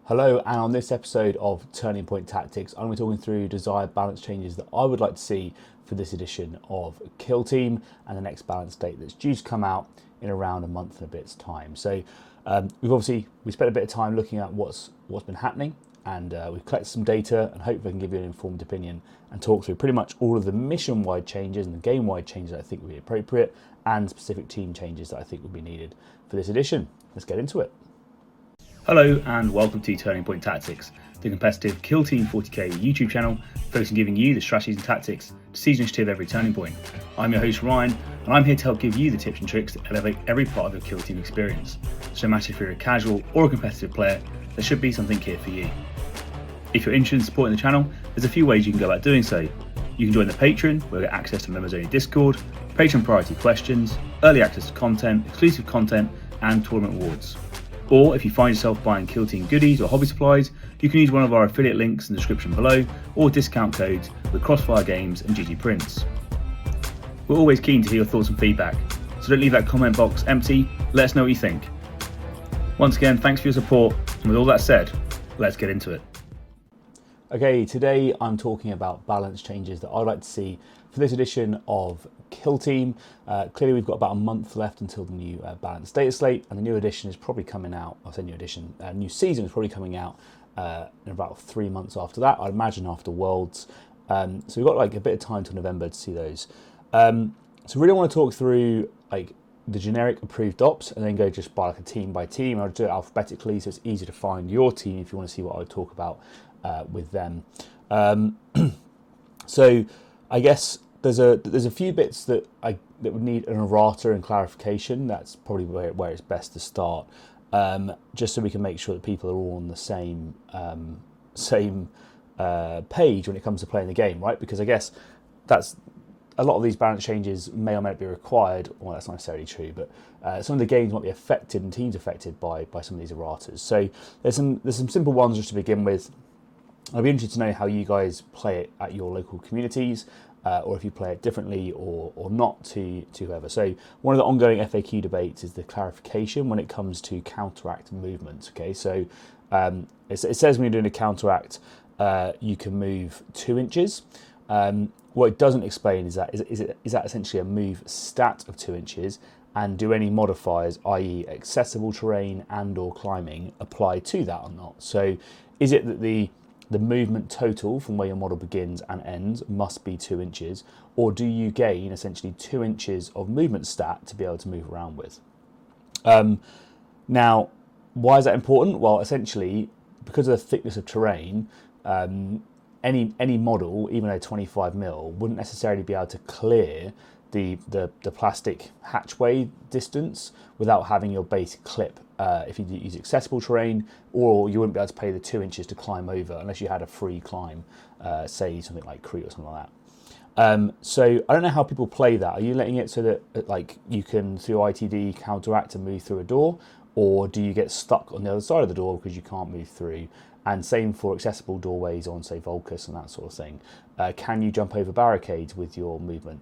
Hello, and on this episode of Turning Point Tactics, I'm going to be talking through desired balance changes that I would like to see for this edition of Kill Team and the next balance date that's due to come out in around a month and a bit's time. So we spent a bit of time looking at what's been happening, and we've collected some data, and hopefully I can give you an informed opinion and talk through pretty much all of the mission-wide changes and the game-wide changes that I think would be appropriate, and specific team changes that I think would be needed for this edition. Let's get into it. Hello and welcome to Turning Point Tactics, the competitive Kill Team 40k YouTube channel focused on giving you the strategies and tactics to seize initiative every turning point. I'm your host Ryan, and I'm here to help give you the tips and tricks to elevate every part of your Kill Team experience. So no matter if you're a casual or a competitive player, there should be something here for you. If you're interested in supporting the channel, there's a few ways you can go about doing so. You can join the Patreon, where you get access to members only Discord, Patreon priority questions, early access to content, exclusive content, and tournament awards. Or if you find yourself buying Kill Team goodies or hobby supplies, you can use one of our affiliate links in the description below, or discount codes with Crossfire Games and GG Prints. We're always keen to hear your thoughts and feedback, so don't leave that comment box empty. Let us know what you think. Once again, thanks for your support, and with all that said, let's get into it. Okay, today I'm talking about balance changes that I'd like to see for this edition of Kill Team. Clearly we've got about a month left until the new balance Dataslate, and the new edition is probably coming out, I'll say new edition, new season is probably coming out in about 3 months after that, I'd imagine after Worlds. So we've got like a bit of time till November to see those. So really I want to talk through like the generic approved ops and then go just by like a team by team. I'll do it alphabetically so it's easy to find your team if you want to see what I would talk about with them. So I guess there's a few bits that would need an errata and clarification. That's probably where it's best to start, just so we can make sure that people are all on the same page when it comes to playing the game, right? Because I guess that's a lot of these balance changes may or may not be required. Well, that's not necessarily true, but some of the games might be affected and teams affected by some of these erratas. So there's some simple ones just to begin with. I'd be interested to know how you guys play it at your local communities, or if you play it differently or not to whoever. So one of the ongoing FAQ debates is the clarification when it comes to counteract movements. Okay, so it says when you're doing a counteract, you can move 2 inches. What it doesn't explain is that essentially a move stat of 2 inches, and do any modifiers, i.e. accessible terrain and or climbing, apply to that or not? So is it that the movement total from where your model begins and ends must be 2 inches, or do you gain essentially 2 inches of movement stat to be able to move around with? Now, why is that important? Well, essentially, because of the thickness of terrain, any model, even a 25mm, wouldn't necessarily be able to clear the plastic hatchway distance without having your base clip if you use accessible terrain, or you wouldn't be able to pay the 2 inches to climb over unless you had a free climb, say something like Kree or something like that. So I don't know how people play that. Are you letting it so that like you can through ITD counteract and move through a door, or do you get stuck on the other side of the door because you can't move through? And same for accessible doorways on say Vulcus and that sort of thing. Can you jump over barricades with your movement?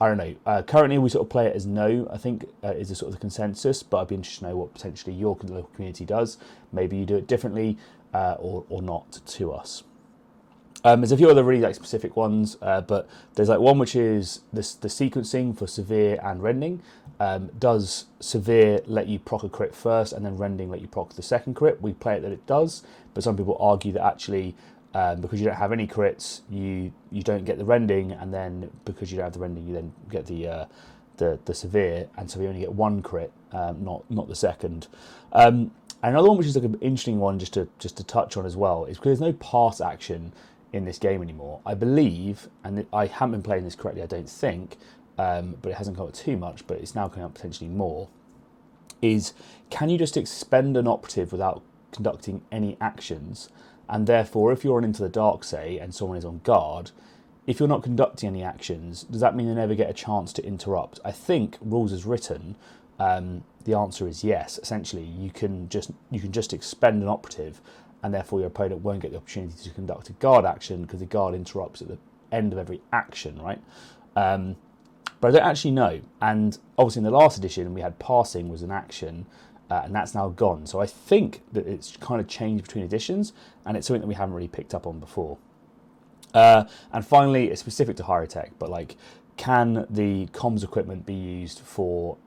I don't know. Currently, we sort of play it as no, I think, is the sort of the consensus, but I'd be interested to know what potentially your local community does. Maybe you do it differently or not to us. There's a few other really like specific ones, but there's like one which is the sequencing for severe and rending. Does severe let you proc a crit first and then rending let you proc the second crit? We play it that it does, but some people argue that actually because you don't have any crits, you don't get the rending, and then because you don't have the rending, you then get the severe, and so we only get 1 crit, not the second. And another one which is like an interesting one just to touch on as well is because there's no pass action in this game anymore. I believe, and I haven't been playing this correctly, I don't think, but it hasn't come up too much, but it's now coming up potentially more, is can you just expend an operative without conducting any actions? And therefore, if you're on Into the Dark, say, and someone is on guard, if you're not conducting any actions, does that mean they never get a chance to interrupt? I think, rules as written, the answer is yes. Essentially, you can just expend an operative, and therefore your opponent won't get the opportunity to conduct a guard action because the guard interrupts at the end of every action, right? But I don't actually know. And obviously in the last edition, we had passing was an action, and that's now gone. So I think that it's kind of changed between editions, and it's something that we haven't really picked up on before. And finally, it's specific to Hierotek, but like, can the comms equipment be used for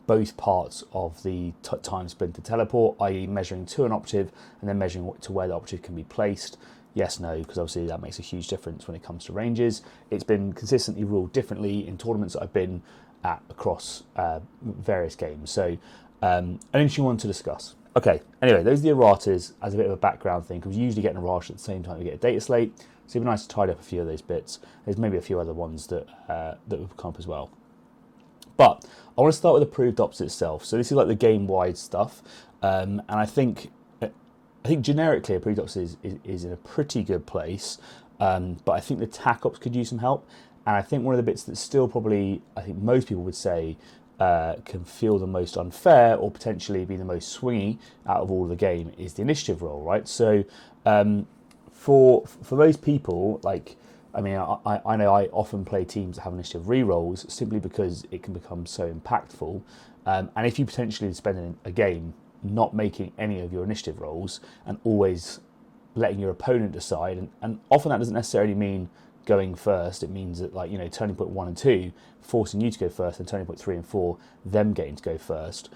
both parts of the time spent to teleport, i.e. measuring to an operative and then measuring to where the operative can be placed? Yes, no, because obviously that makes a huge difference when it comes to ranges. It's been consistently ruled differently in tournaments that I've been at across various games. So an interesting one to discuss. Okay, anyway, those are the erratas as a bit of a background thing, because we usually get an errata at the same time we get a data slate. So it'd be nice to tidy up a few of those bits. There's maybe a few other ones that that will come up as well. But I want to start with approved ops itself. So this is like the game-wide stuff, and I think generically approved ops is in a pretty good place, but I think the tac ops could use some help. And I think one of the bits that still probably, I think most people would say, can feel the most unfair or potentially be the most swingy out of all of the game is the initiative roll, right? So for those people, like, I mean, I know I often play teams that have initiative re-rolls simply because it can become so impactful. And if you potentially spend a game not making any of your initiative rolls and always letting your opponent decide, and often that doesn't necessarily mean going first. It means that, like, you know, turning point 1 and 2 forcing you to go first, and turning point 3 and 4 them getting to go first.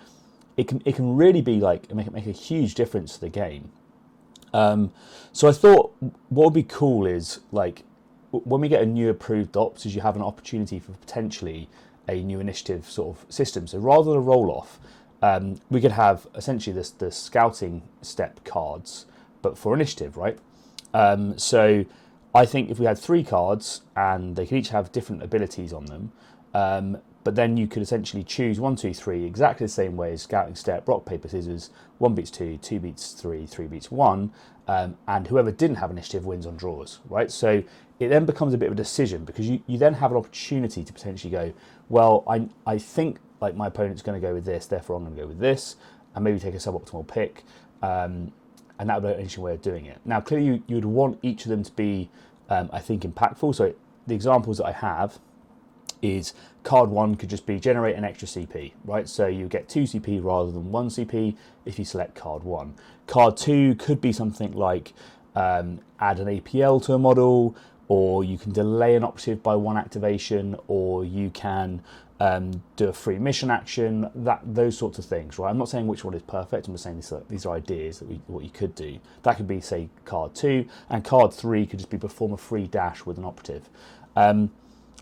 It can really be like make a huge difference to the game. So I thought what would be cool is, like, when we get a new approved ops, is you have an opportunity for potentially a new initiative sort of system. So rather than a roll off, we could have essentially the scouting step cards, but for initiative, right? So I think if we had 3 cards and they could each have different abilities on them, but then you could essentially choose 1, 2, 3 exactly the same way as scouting step, rock, paper, scissors, 1 beats 2, 2 beats 3, 3 beats 1, and whoever didn't have initiative wins on draws, right? So it then becomes a bit of a decision, because you then have an opportunity to potentially go, well, I think like my opponent's going to go with this, therefore I'm going to go with this, and maybe take a suboptimal pick, and that would be an interesting way of doing it. Now, clearly you would want each of them to be, I think, impactful. So the examples that I have is card 1 could just be generate an extra CP, right? So you get 2 CP rather than 1 CP if you select card 1. Card 2 could be something like add an APL to a model, or you can delay an operative by 1 activation, or you can do a free mission action, those sorts of things, right? I'm not saying which one is perfect, I'm just saying these are ideas that what you could do. That could be, say, card 2, and card 3 could just be perform a free dash with an operative.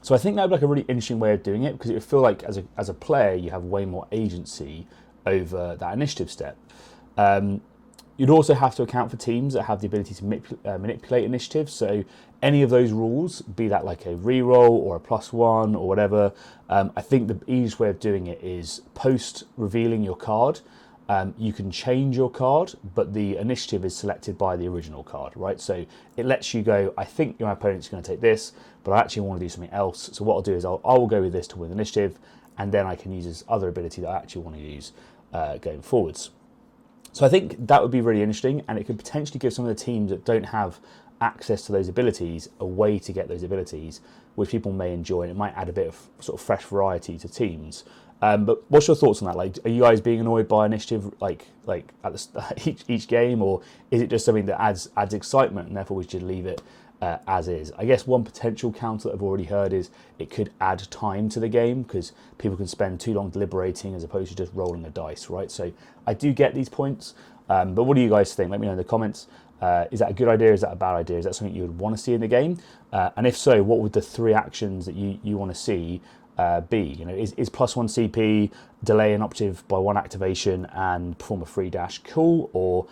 So I think that would be like a really interesting way of doing it, because it would feel like as a player you have way more agency over that initiative step. You'd also have to account for teams that have the ability to manipulate initiatives. So any of those rules, be that like a reroll or a +1 or whatever, I think the easiest way of doing it is post revealing your card. You can change your card, but the initiative is selected by the original card, right? So it lets you go, I think my opponent's going to take this, but I actually want to do something else. So what I'll do is I will go with this to win initiative, and then I can use this other ability that I actually want to use going forwards. So I think that would be really interesting, and it could potentially give some of the teams that don't have access to those abilities a way to get those abilities, which people may enjoy, and it might add a bit of sort of fresh variety to teams. But what's your thoughts on that? Like, are you guys being annoyed by initiative like at the each game, or is it just something that adds excitement and therefore we should leave it as is? I guess one potential counter that I've already heard is it could add time to the game, because people can spend too long deliberating as opposed to just rolling a dice, right? So I do get these points, but what do you guys think? Let me know in the comments. Is that a good idea? Is that a bad idea? Is that something you would want to see in the game? And if so, what would the 3 actions that you want to see be? You know, is +1 CP, delay an operative by 1 activation, and perform a free dash cool, or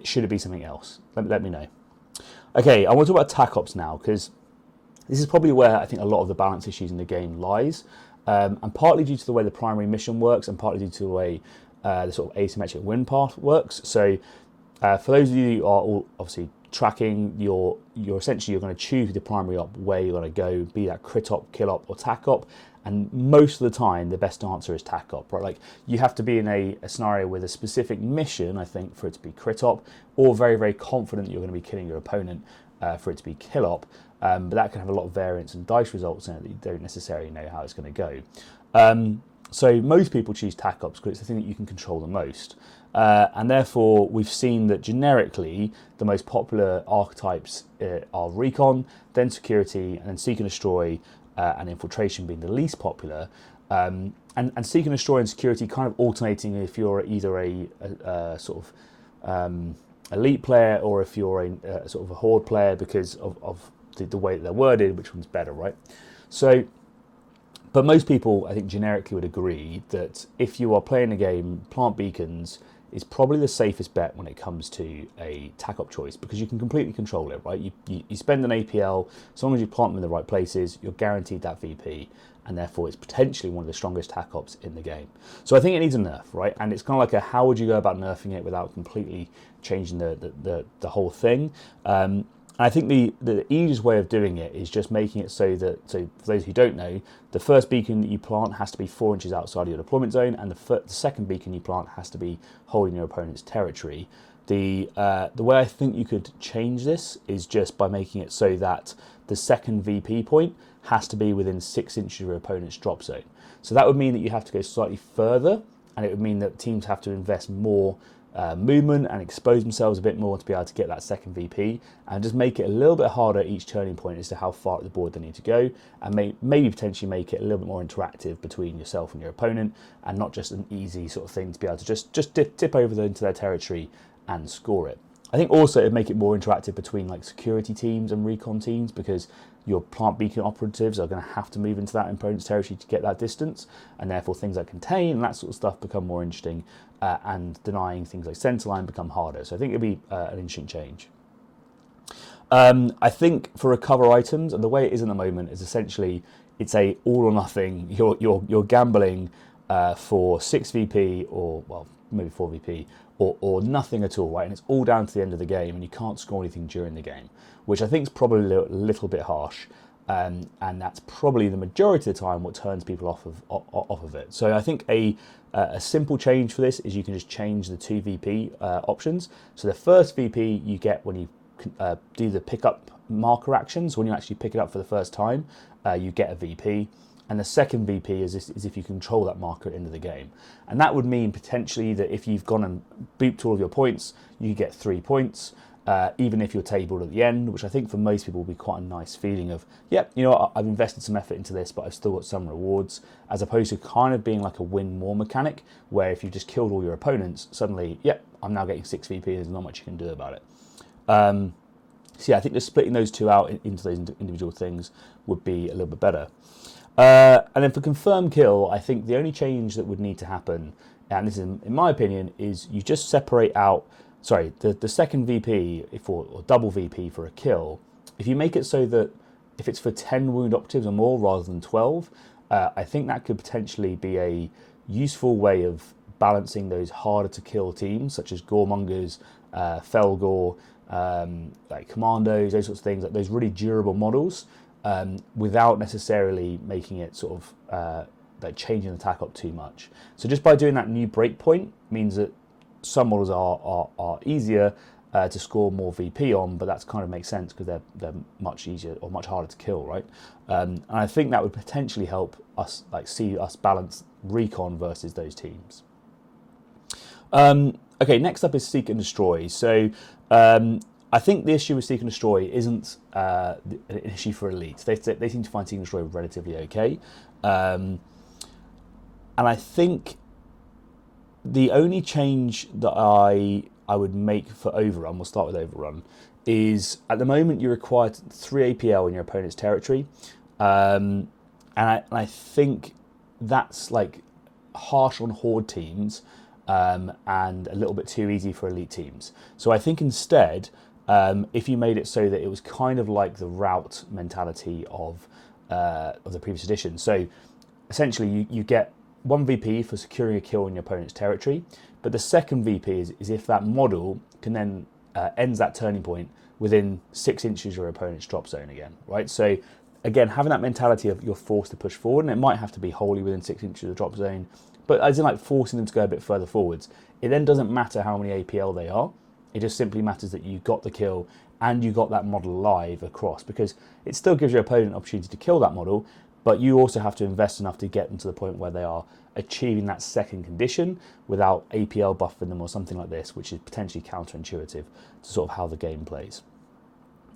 should it be something else? Let me know. Okay, I want to talk about tac ops now, because this is probably where I think a lot of the balance issues in the game lies, and partly due to the way the primary mission works, and partly due to the way the sort of asymmetric win path works. So for those of you who are all obviously tracking, you're essentially going to choose the primary op where you're going to go, be that crit op, kill op, or tac op, and most of the time the best answer is tac op, right? Like, you have to be in a scenario with a specific mission, I think, for it to be crit op, or very, very confident that you're going to be killing your opponent for it to be kill op, but that can have a lot of variance and dice results in it that you don't necessarily know how it's going to go. So most people choose TAC Ops because it's the thing that you can control the most. And therefore, we've seen that generically, the most popular archetypes are Recon, then Security, and then Seek and Destroy, and Infiltration being the least popular. And Seek and Destroy and Security kind of alternating if you're either a sort of elite player or if you're a sort of a horde player because of the way that they're worded, which one's better, right? So, but most people, I think, generically would agree that if you are playing a game, plant beacons is probably the safest bet when it comes to a TAC Op choice because you can completely control it, right? You spend an APL, as long as you plant them in the right places, you're guaranteed that VP, and therefore it's potentially one of the strongest TAC Ops in the game. So I think it needs a nerf, right? And it's kind of like a how would you go about nerfing it without completely changing the whole thing? I think the easiest way of doing it is just making it so for those who don't know, the first beacon that you plant has to be 4 inches outside of your deployment zone, and the second beacon you plant has to be holding your opponent's territory. The way I think you could change this is just by making it so that the second VP point has to be within 6 inches of your opponent's drop zone. So that would mean that you have to go slightly further, and it would mean that teams have to invest more movement and expose themselves a bit more to be able to get that second VP, and just make it a little bit harder at each turning point as to how far up the board they need to go, and maybe potentially make it a little bit more interactive between yourself and your opponent, and not just an easy sort of thing to be able to just tip over into their territory and score it. I think also it'd make it more interactive between like security teams and recon teams, because your plant beacon operatives are going to have to move into that opponent's territory to get that distance, and therefore things like contain and that sort of stuff become more interesting, and denying things like centerline become harder. So I think it'd be an interesting change. I think for recover items, and the way it is at the moment is essentially it's a all or nothing. You're gambling for 6 VP or well maybe 4 VP or nothing at all, right? And it's all down to the end of the game, and you can't score anything during the game, which I think is probably a little bit harsh. And that's probably the majority of the time what turns people off of it. So I think a simple change for this is you can just change the 2 VP options. So the first VP you get when you do the pickup marker actions, when you actually pick it up for the first time, you get a VP. And the second VP is if you control that marker at the end of the game. And that would mean potentially that if you've gone and booped all of your points, you get 3 points. Even if you're tabled at the end, which I think for most people will be quite a nice feeling of, yep, you know what, I've invested some effort into this, but I've still got some rewards, as opposed to kind of being like a win more mechanic, where if you just killed all your opponents, suddenly, yep, I'm now getting 6 VP, there's not much you can do about it. So yeah, I think just splitting those two out into those individual things would be a little bit better. And then for confirmed kill, I think the only change that would need to happen, and this is in my opinion, is you just separate out the second VP or double VP for a kill. If you make it so that if it's for 10 wound operatives or more rather than 12, I think that could potentially be a useful way of balancing those harder to kill teams, such as Goremongers, Fellgore, like Kommandos, those sorts of things, like those really durable models, without necessarily making it sort of like changing the attack up too much. So just by doing that new breakpoint means that some models are easier to score more VP on, but that kind of makes sense because they're much easier or much harder to kill, right? And I think that would potentially help us see us balance recon versus those teams. Okay, next up is Seek and Destroy. So I think the issue with Seek and Destroy isn't an issue for elites. They seem to find Seek and Destroy relatively okay, and I think the only change that I would make for Overrun, we'll start with Overrun, is at the moment you're required 3 APL in your opponent's territory, and I think that's like harsh on horde teams, and a little bit too easy for elite teams. So I think instead, if you made it so that it was kind of like the route mentality of the previous edition. So essentially you get 1 VP for securing a kill in your opponent's territory, but the second VP is if that model can then ends that turning point within 6 inches of your opponent's drop zone again, right? So again, having that mentality of you're forced to push forward, and it might have to be wholly within 6 inches of the drop zone, but as in like forcing them to go a bit further forwards. It then doesn't matter how many APL they are, it just simply matters that you got the kill and you got that model live across, because it still gives your opponent an opportunity to kill that model, but you also have to invest enough to get them to the point where they are achieving that second condition without APL buffing them or something like this, which is potentially counterintuitive to sort of how the game plays.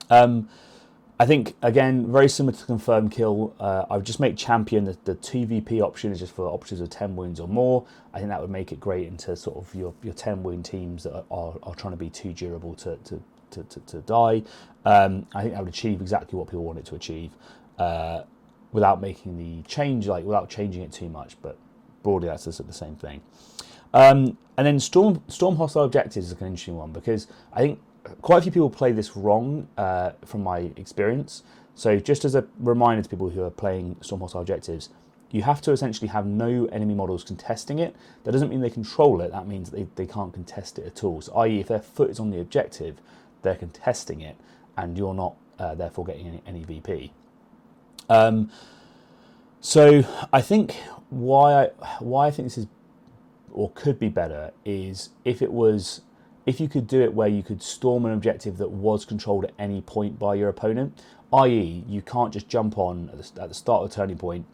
I think, again, very similar to Confirm Kill, I would just make Champion the 2VP option is just for operatives of 10 wounds or more. I think that would make it great into sort of your 10 wound teams that are trying to be too durable to die. I think that would achieve exactly what people want it to achieve without making the change, like without changing it too much, but broadly that's the same thing. And then Storm Hostile Objectives is an interesting one, because I think quite a few people play this wrong from my experience. So just as a reminder to people who are playing Storm Hostile Objectives, you have to essentially have no enemy models contesting it. That doesn't mean they control it, that means they can't contest it at all. So i.e. if their foot is on the objective, they're contesting it, and you're not therefore getting any VP. So I think why I think this is or could be better is if you could do it where you could storm an objective that was controlled at any point by your opponent, i.e. you can't just jump on at the start of the turning point,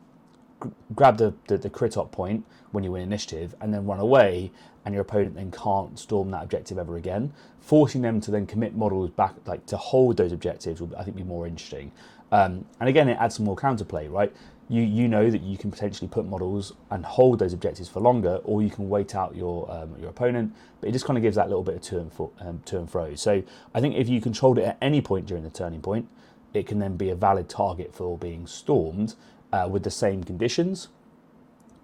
grab the crit op point when you win initiative, and then run away, and your opponent then can't storm that objective ever again. Forcing them to then commit models back, like to hold those objectives, would I think be more interesting. And again, it adds some more counterplay, right? You know that you can potentially put models and hold those objectives for longer, or you can wait out your opponent, but it just kind of gives that little bit of to and fro. So I think if you controlled it at any point during the turning point, it can then be a valid target for being stormed with the same conditions,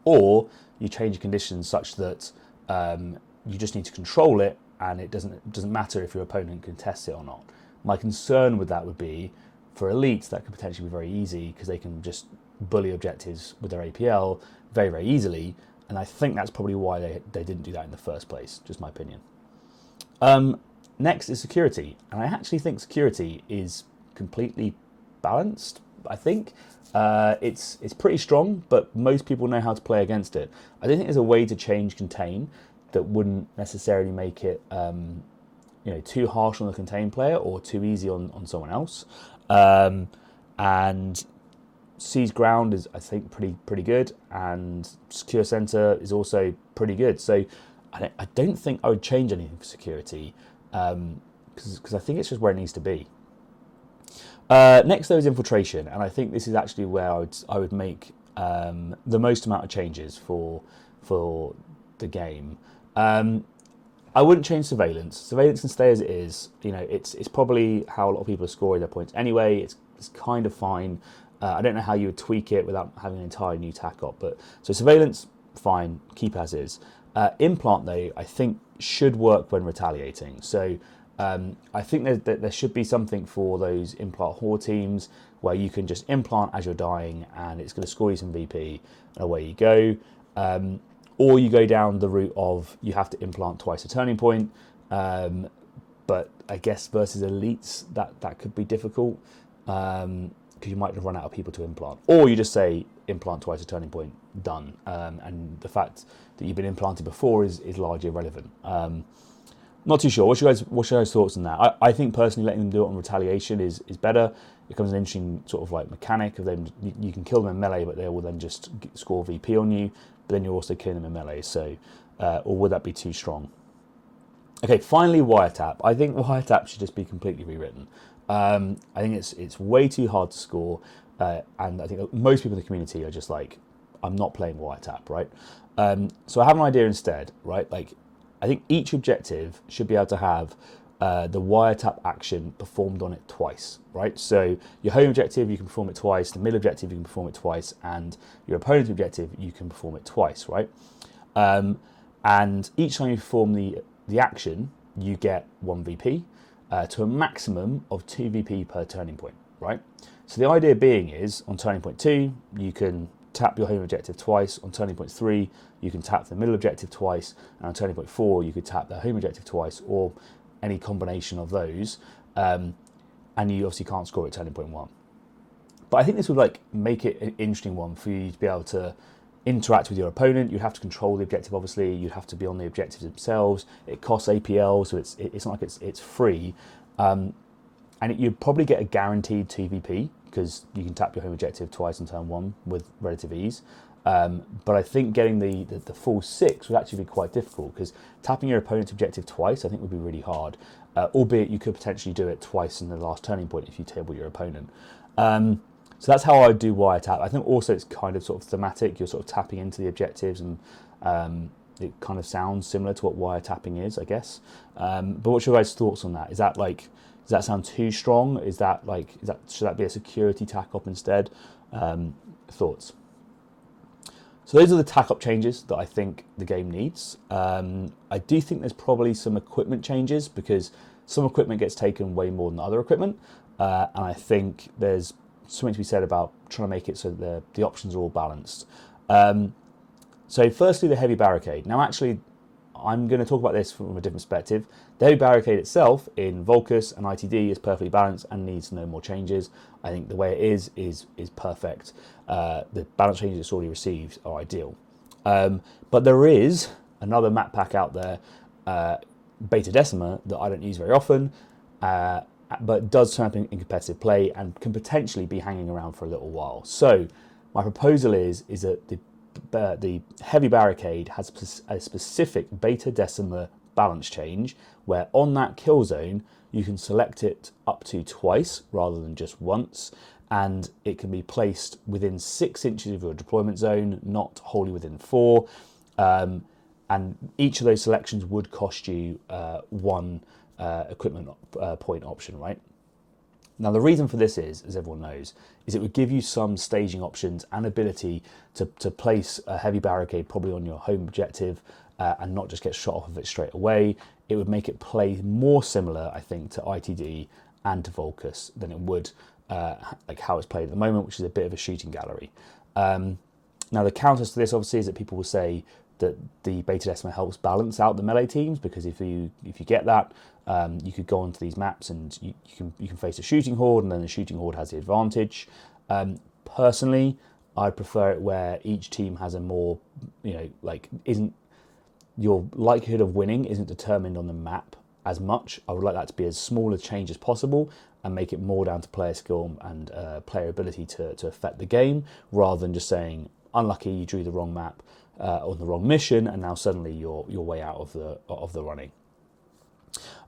or you change the conditions such that you just need to control it, and it doesn't matter if your opponent contests it or not. My concern with that would be, for elites, that could potentially be very easy, because they can just bully objectives with their APL very, very easily, and I think that's probably why they didn't do that in the first place, just my opinion. Next is security, and I actually think security is completely balanced. I think it's pretty strong, but most people know how to play against it. I don't think there's a way to change Contain that wouldn't necessarily make it too harsh on the Contain player or too easy on someone else. And Seize Ground is, I think, pretty good, and Secure Center is also pretty good. So I don't think I would change anything for security, because I think it's just where it needs to be. Next, though, is Infiltration, and I think this is actually where I would make the most amount of changes for the game. I wouldn't change Surveillance. Surveillance can stay as it is. It's probably how a lot of people are scoring their points anyway. It's kind of fine. I don't know how you would tweak it without having an entire new tac op, but so Surveillance, fine, keep as is. Implant, though, I think should work when retaliating. So I think there should be something for those Implant Horde teams where you can just implant as you're dying, and it's going to score you some VP, and away you go. Or you go down the route of you have to implant twice a turning point, but I guess versus elites that could be difficult, because you might have run out of people to implant. Or you just say implant twice a turning point, done, and the fact that you've been implanted before is largely irrelevant. Not too sure. What's your guys' thoughts on that? I think personally letting them do it on retaliation is better. It becomes an interesting sort of like mechanic of them. You can kill them in melee, but they will then just score VP on you. But then you're also killing them in melee. So, or would that be too strong? Okay, finally, Wiretap. I think Wiretap should just be completely rewritten. I think it's way too hard to score, and I think most people in the community are just like, I'm not playing Wiretap, right? So I have an idea instead, right? Like, I think each objective should be able to have the Wiretap action performed on it twice, right? So your home objective, you can perform it twice, the middle objective, you can perform it twice, and your opponent's objective, you can perform it twice, right? And each time you perform the action, you get 1 VP to a maximum of 2 VP per turning point, right? So the idea being is, on turning point 2, you can tap your home objective twice. On turning point 3, you can tap the middle objective twice, and on turning point 4, you could tap the home objective twice, or any combination of those, and you obviously can't score at turning point 1. But I think this would make it an interesting one for you to be able to interact with your opponent. You'd have to control the objective, obviously. You'd have to be on the objectives themselves. It costs APL, so it's not like it's free. And you'd probably get a guaranteed 2 VP, because you can tap your home objective twice on turn 1 with relative ease. But I think getting the full 6 would actually be quite difficult, because tapping your opponent's objective twice I think would be really hard, albeit you could potentially do it twice in the last turning point if you table your opponent. So that's how I do wiretap. I think also it's kind of sort of thematic. You're sort of tapping into the objectives, and it kind of sounds similar to what wiretapping is, I guess. But what's your guys' thoughts on that? Is that like, does that sound too strong? Should that be a security tack-up instead? Thoughts? So those are the tack-up changes that I think the game needs. I do think there's probably some equipment changes, because some equipment gets taken way more than other equipment, and I think there's something to be said about trying to make it so that the options are all balanced. So firstly, the heavy barricade. Now actually, I'm going to talk about this from a different perspective. The heavy barricade itself in Volkus and ITD is perfectly balanced and needs no more changes. I think the way it is perfect. The balance changes it's already received are ideal. But there is another map pack out there, Beta Decima, that I don't use very often, but does turn up in competitive play and can potentially be hanging around for a little while. So my proposal is that the heavy barricade has a specific Beta Decima balance change, where on that kill zone you can select it up to twice rather than just once, and it can be placed within 6 inches of your deployment zone, not wholly within 4. And each of those selections would cost you 1 equipment point option, right? Now the reason for this is, as everyone knows, is it would give you some staging options and ability to place a heavy barricade probably on your home objective and not just get shot off of it straight away. It would make it play more similar, I think, to ITD and to Volkus than it would like how it's played at the moment, which is a bit of a shooting gallery. Now the counters to this obviously is that people will say that the Beta Decima helps balance out the melee teams, because if you get that, you could go onto these maps and you can face a shooting horde, and then the shooting horde has the advantage. Personally, I prefer it where each team has a more, your likelihood of winning isn't determined on the map as much. I would like that to be as small a change as possible and make it more down to player skill and player ability to affect the game, rather than just saying, unlucky, you drew the wrong map on the wrong mission, and now suddenly you're way out of the running.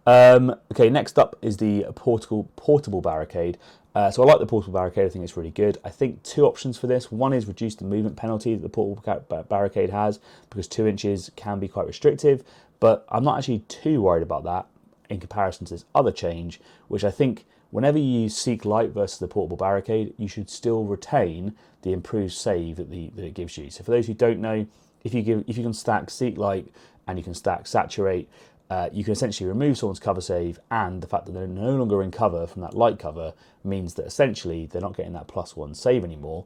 Okay, next up is the portable barricade. So I like the portable barricade. I think it's really good. I think 2 options for this. One is reduce the movement penalty that the portable barricade has, because 2 inches can be quite restrictive, but I'm not actually too worried about that in comparison to this other change, which I think whenever you use Seek Light versus the portable barricade, you should still retain the improved save that it gives you. So for those who don't know, if you can stack Seek Light and you can stack Saturate, you can essentially remove someone's cover save, and the fact that they're no longer in cover from that light cover means that essentially they're not getting that +1 save anymore.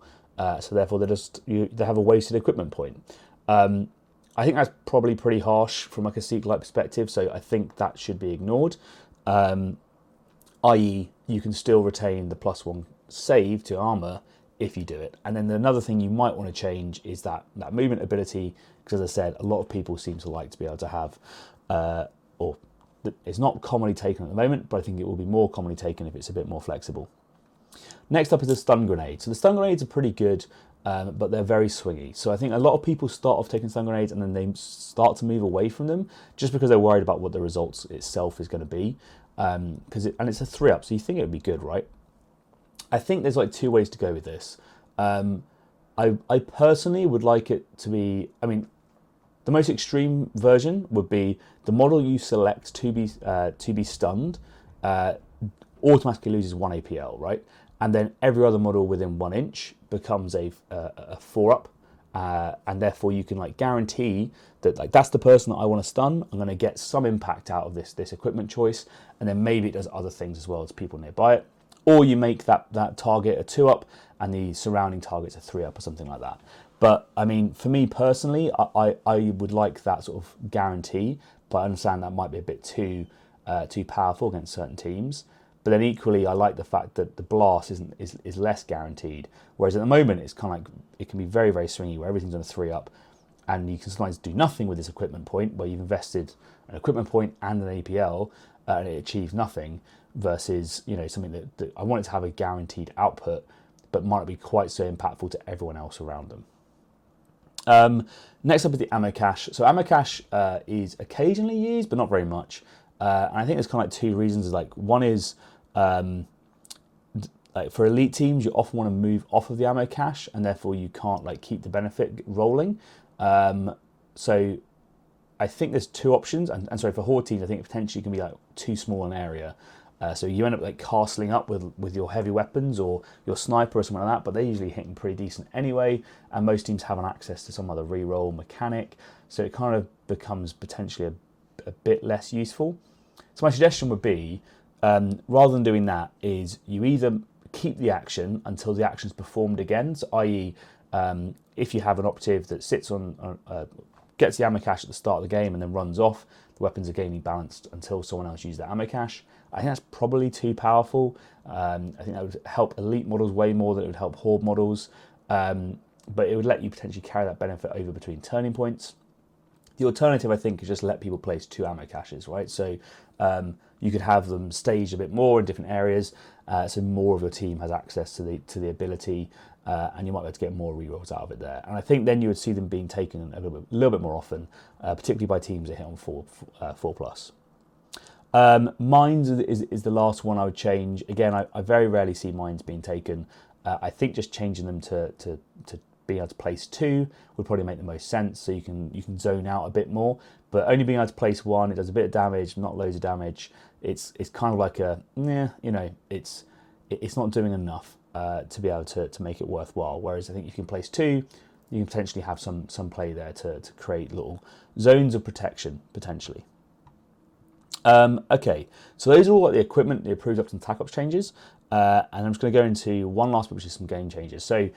So therefore they have a wasted equipment point. I think that's probably pretty harsh from like a Seek Light perspective, so I think that should be ignored. I.e., you can still retain the +1 save to armor if you do it. And then another thing you might want to change is that movement ability, because as I said, a lot of people seem to like to be able to have, or it's not commonly taken at the moment, but I think it will be more commonly taken if it's a bit more flexible. Next up is the stun grenade. So the stun grenades are pretty good, but they're very swingy. So I think a lot of people start off taking stun grenades and then they start to move away from them just because they're worried about what the results itself is going to be. And it's a 3-up, so you think it would be good, right? I think there's like 2 ways to go with this. I personally would like it to be, the most extreme version would be the model you select to be stunned automatically loses 1 APL, right? And then every other model within 1 inch becomes a 4-up, and therefore you can like guarantee that like that's the person that I want to stun. I'm going to get some impact out of this equipment choice, and then maybe it does other things as well as people nearby it. Or you make that target a 2-up and the surrounding target's a 3-up or something like that. But I mean, for me personally, I would like that sort of guarantee, but I understand that might be a bit too powerful against certain teams. But then equally, I like the fact that the blast is less guaranteed. Whereas at the moment, it's kind of like it can be very, very swingy where everything's on a 3-up, and you can sometimes do nothing with this equipment point where you've invested an equipment point and an APL. and it achieves nothing, versus, you know, something that I want it to have a guaranteed output, but might not be quite so impactful to everyone else around them. Next up is the ammo cache. So ammo cache is occasionally used, but not very much. And I think there's kind of like two reasons. Like, one is like for elite teams, you often want to move off of the ammo cache, and therefore you can't like keep the benefit rolling. So I think there's two options, and sorry, for horde teams, I think it potentially can be like too small an area. So you end up like castling up with your heavy weapons or your sniper or something like that, but they're usually hitting pretty decent anyway, and most teams have an access to some other reroll mechanic, so it kind of becomes potentially a bit less useful. So my suggestion would be, rather than doing that, is you either keep the action until the action's performed again, so i.e. If you have an operative that sits on, gets the ammo cache at the start of the game and then runs off, the weapons are gaming balanced until someone else uses that ammo cache. I think that's probably too powerful. I think that would help elite models way more than it would help horde models, but it would let you potentially carry that benefit over between turning points. The alternative, I think, is just let people place 2 ammo caches, right? So you could have them staged a bit more in different areas, so more of your team has access to the ability, and you might be able to get more rerolls out of it there. And I think then you would see them being taken a little bit more often, particularly by teams that hit on 4+. Mines is the last one I would change. Again, I very rarely see mines being taken. I think just changing them to being able to place 2 would probably make the most sense, so you can zone out a bit more. But only being able to place 1, it does a bit of damage, not loads of damage. It's kind of like it's not doing enough to be able to make it worthwhile. Whereas I think if you can place 2, you can potentially have some play there to create little zones of protection potentially. Okay, so those are all like the equipment, the approved ops and attack ops changes, and I'm just going to go into one last bit, which is some game changes. So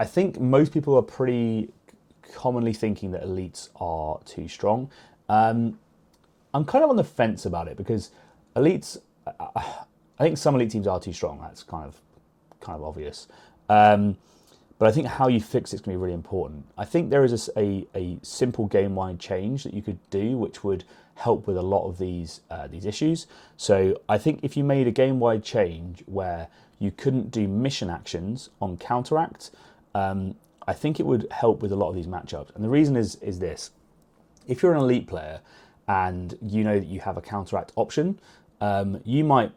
I think most people are pretty commonly thinking that elites are too strong. I'm kind of on the fence about it, because elites, I think some elite teams are too strong. That's kind of obvious. But I think how you fix it's going to be really important. I think there is a simple game-wide change that you could do, which would help with a lot of these issues. So I think if you made a game-wide change where you couldn't do mission actions on counteract, I think it would help with a lot of these matchups. And the reason is this: if you're an elite player and you know that you have a counteract option, you might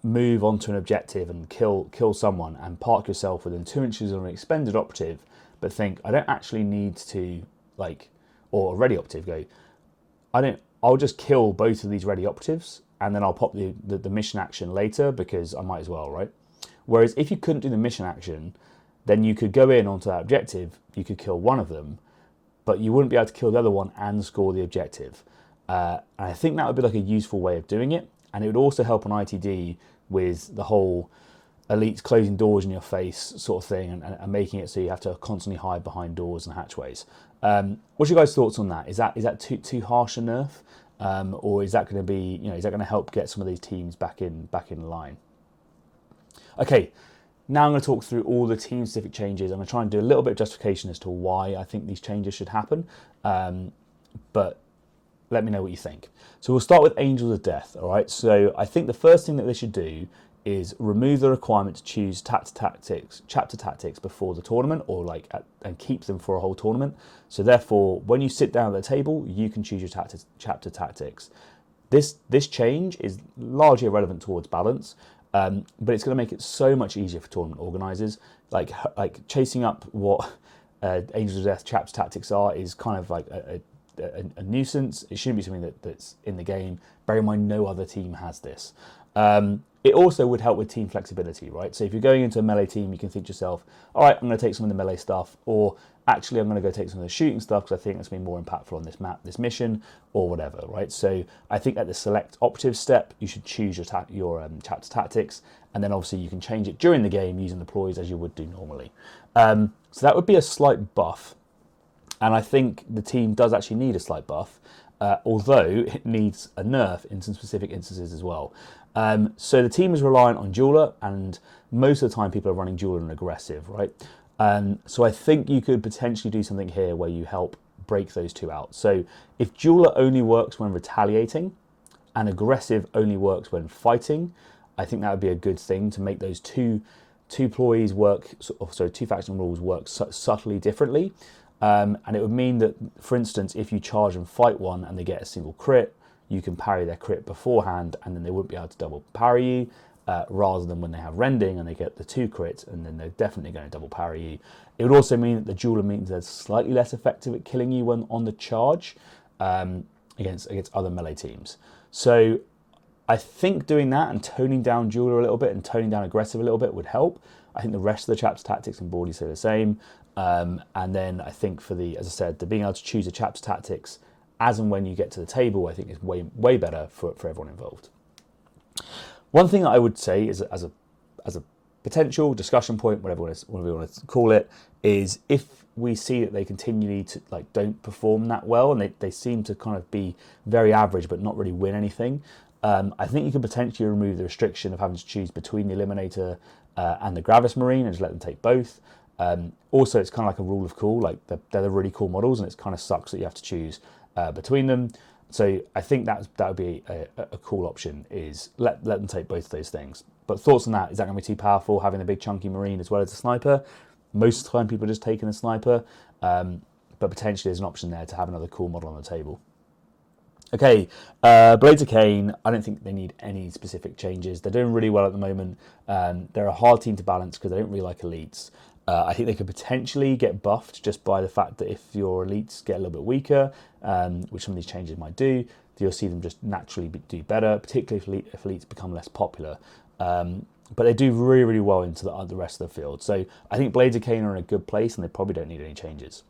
move onto an objective and kill someone and park yourself within 2 inches of an expended operative, but think, I don't actually need to, or a ready operative, I'll just kill both of these ready operatives and then I'll pop the mission action later because I might as well, right? Whereas if you couldn't do the mission action, then you could go in onto that objective, you could kill one of them, but you wouldn't be able to kill the other one and score the objective. And I think that would be like a useful way of doing it, and it would also help on ITD with the whole elites closing doors in your face sort of thing, and making it so you have to constantly hide behind doors and hatchways. What's your guys' thoughts on that? Is that too harsh a nerf, or is that going to be, is that going to help get some of these teams back in line? Okay, now I'm going to talk through all the team-specific changes. I'm going to try and do a little bit of justification as to why I think these changes should happen, but let me know what you think. So we'll start with Angels of Death, all right? So I think the first thing that they should do is remove the requirement to choose chapter tactics before the tournament, or and keep them for a whole tournament. So therefore, when you sit down at the table, you can choose your chapter tactics. This change is largely irrelevant towards balance, but it's going to make it so much easier for tournament organisers. Like chasing up what Angels of Death chapter tactics are is kind of like a nuisance. It shouldn't be something that's in the game. Bear in mind, no other team has this. It also would help with team flexibility, right? So if you're going into a melee team, you can think to yourself, all right, I'm going to take some of the melee stuff, or actually I'm going to go take some of the shooting stuff because I think that's going to be more impactful on this map, this mission, or whatever, right? So I think at the select operative step, you should choose your chapter tactics, and then obviously you can change it during the game using the ploys as you would do normally. So that would be a slight buff, and I think the team does actually need a slight buff, although it needs a nerf in some specific instances as well. So the team is reliant on Jeweler, and most of the time people are running Jeweler and aggressive, right? So I think you could potentially do something here where you help break those two out. So if Jeweler only works when retaliating, and aggressive only works when fighting. I think that would be a good thing to make those two ploys work, so two faction rules work subtly differently. And it would mean that, for instance, if you charge and fight one and they get a single crit, you can parry their crit beforehand, and then they wouldn't be able to double parry you, rather than when they have rending and they get the 2 crits, and then they're definitely going to double parry you. It would also mean that the jeweler means they're slightly less effective at killing you when on the charge, against other melee teams. So I think doing that and toning down jeweler a little bit and toning down aggressive a little bit would help. I think the rest of the chapter tactics and broadly say the same. And then I think for the, as I said, the being able to choose the chapter tactics as and when you get to the table, I think is way better for everyone involved. One thing that I would say is as a potential discussion point, whatever we want to call it, is if we see that they continually don't perform that well and they seem to kind of be very average but not really win anything, I think you can potentially remove the restriction of having to choose between the Eliminator and the Gravis Marine and just let them take both. Also, it's kind of like a rule of cool, like they're the really cool models, and it kind of sucks that you have to choose between them. So I think that would be a cool option, is let them take both of those things. But thoughts on that? Is that going to be too powerful, having a big chunky Marine as well as a sniper? Most of the time people are just taking a sniper, but potentially there's an option there to have another cool model on the table. Okay, Blades of Khaine, I don't think they need any specific changes. They're doing really well at the moment. They're a hard team to balance because they don't really like elites. I think they could potentially get buffed just by the fact that if your elites get a little bit weaker, which some of these changes might do, you'll see them just naturally do better, particularly if elites become less popular. But they do really, really well into the rest of the field. So I think Blades of Khaine are in a good place and they probably don't need any changes.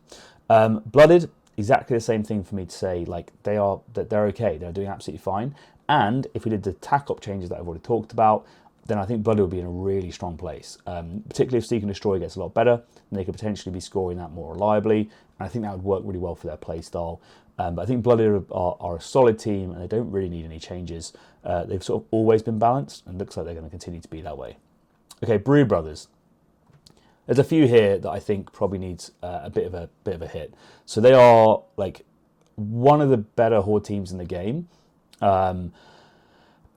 Blooded, exactly the same thing for me to say. Like they're okay, they're doing absolutely fine. And if we did the tac-op changes that I've already talked about, then I think Blooded will be in a really strong place. Particularly if Seek and Destroy gets a lot better, then they could potentially be scoring that more reliably. And I think that would work really well for their play style. But I think Blooded are a solid team and they don't really need any changes. They've sort of always been balanced and looks like they're going to continue to be that way. Okay, Brood Brothers. There's a few here that I think probably needs a bit of a hit. So they are like one of the better horde teams in the game.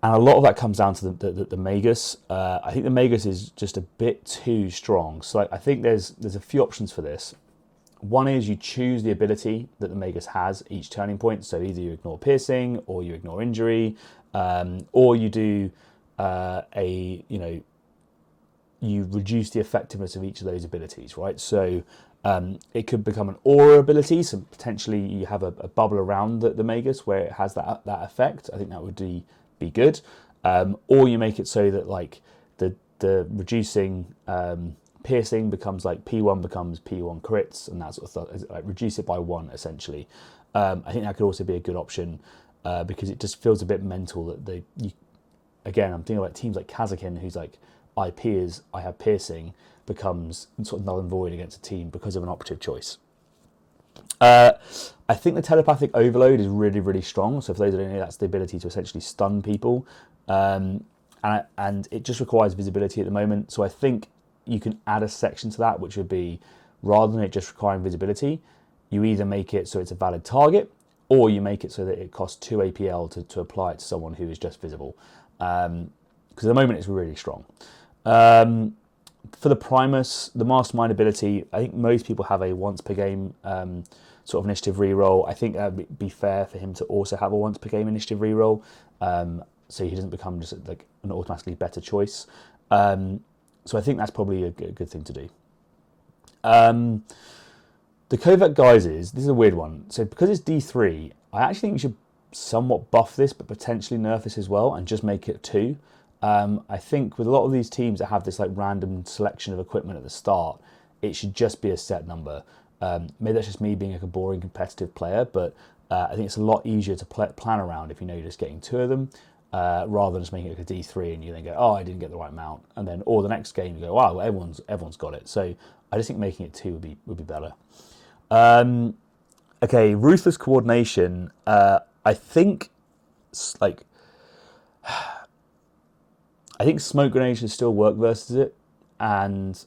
And a lot of that comes down to the Magus. I think the Magus is just a bit too strong. So I think there's a few options for this. One is you choose the ability that the Magus has each turning point. So either you ignore piercing or you ignore injury, or you do you reduce the effectiveness of each of those abilities, right? So it could become an aura ability. So potentially you have a bubble around the Magus where it has that effect. I think that would be good, or you make it so that like the reducing piercing becomes like P1 becomes P1 crits and that sort of stuff. Like reduce it by 1 essentially. I think that could also be a good option because it just feels a bit mental that again, I'm thinking about teams like Kasrkin, who's like I have piercing, becomes sort of null and void against a team because of an operative choice. I think the telepathic overload is really, really strong. So for those that don't know, that's the ability to essentially stun people. And it just requires visibility at the moment. So I think you can add a section to that, which would be, rather than it just requiring visibility, you either make it so it's a valid target, or you make it so that it costs 2 APL to apply it to someone who is just visible. Because at the moment it's really strong. For the Primus, the Mastermind ability, I think most people have a once per game sort of initiative reroll. I think that would be fair for him to also have a once per game initiative reroll, so he doesn't become just like an automatically better choice. So I think that's probably a good thing to do. The Covert Guises, this is a weird one. So because it's D3, I actually think you should somewhat buff this, but potentially nerf this as well, and just make it 2. I think with a lot of these teams that have this like random selection of equipment at the start, it should just be a set number. Maybe that's just me being like a boring competitive player, but I think it's a lot easier to plan around if you know you're just getting 2 of them, rather than just making it like a D3 and you then go, oh, I didn't get the right amount, and then or the next game you go, wow, well, everyone's got it. So I just think making it 2 would be better. Okay, Ruthless Coordination. I think smoke grenades should still work versus it, and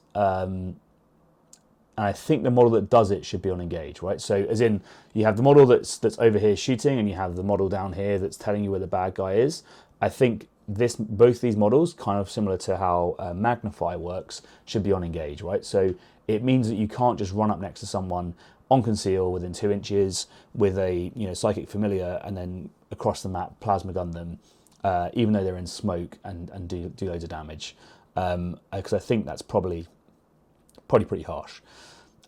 And I think the model that does it should be on engage, right? So as in, you have the model that's over here shooting, and you have the model down here that's telling you where the bad guy is. I think both these models, kind of similar to how Magnify works, should be on engage, right? So it means that you can't just run up next to someone on conceal within 2 inches with a psychic familiar and then across the map plasma gun them, even though they're in smoke and do loads of damage. Because I think that's probably pretty harsh.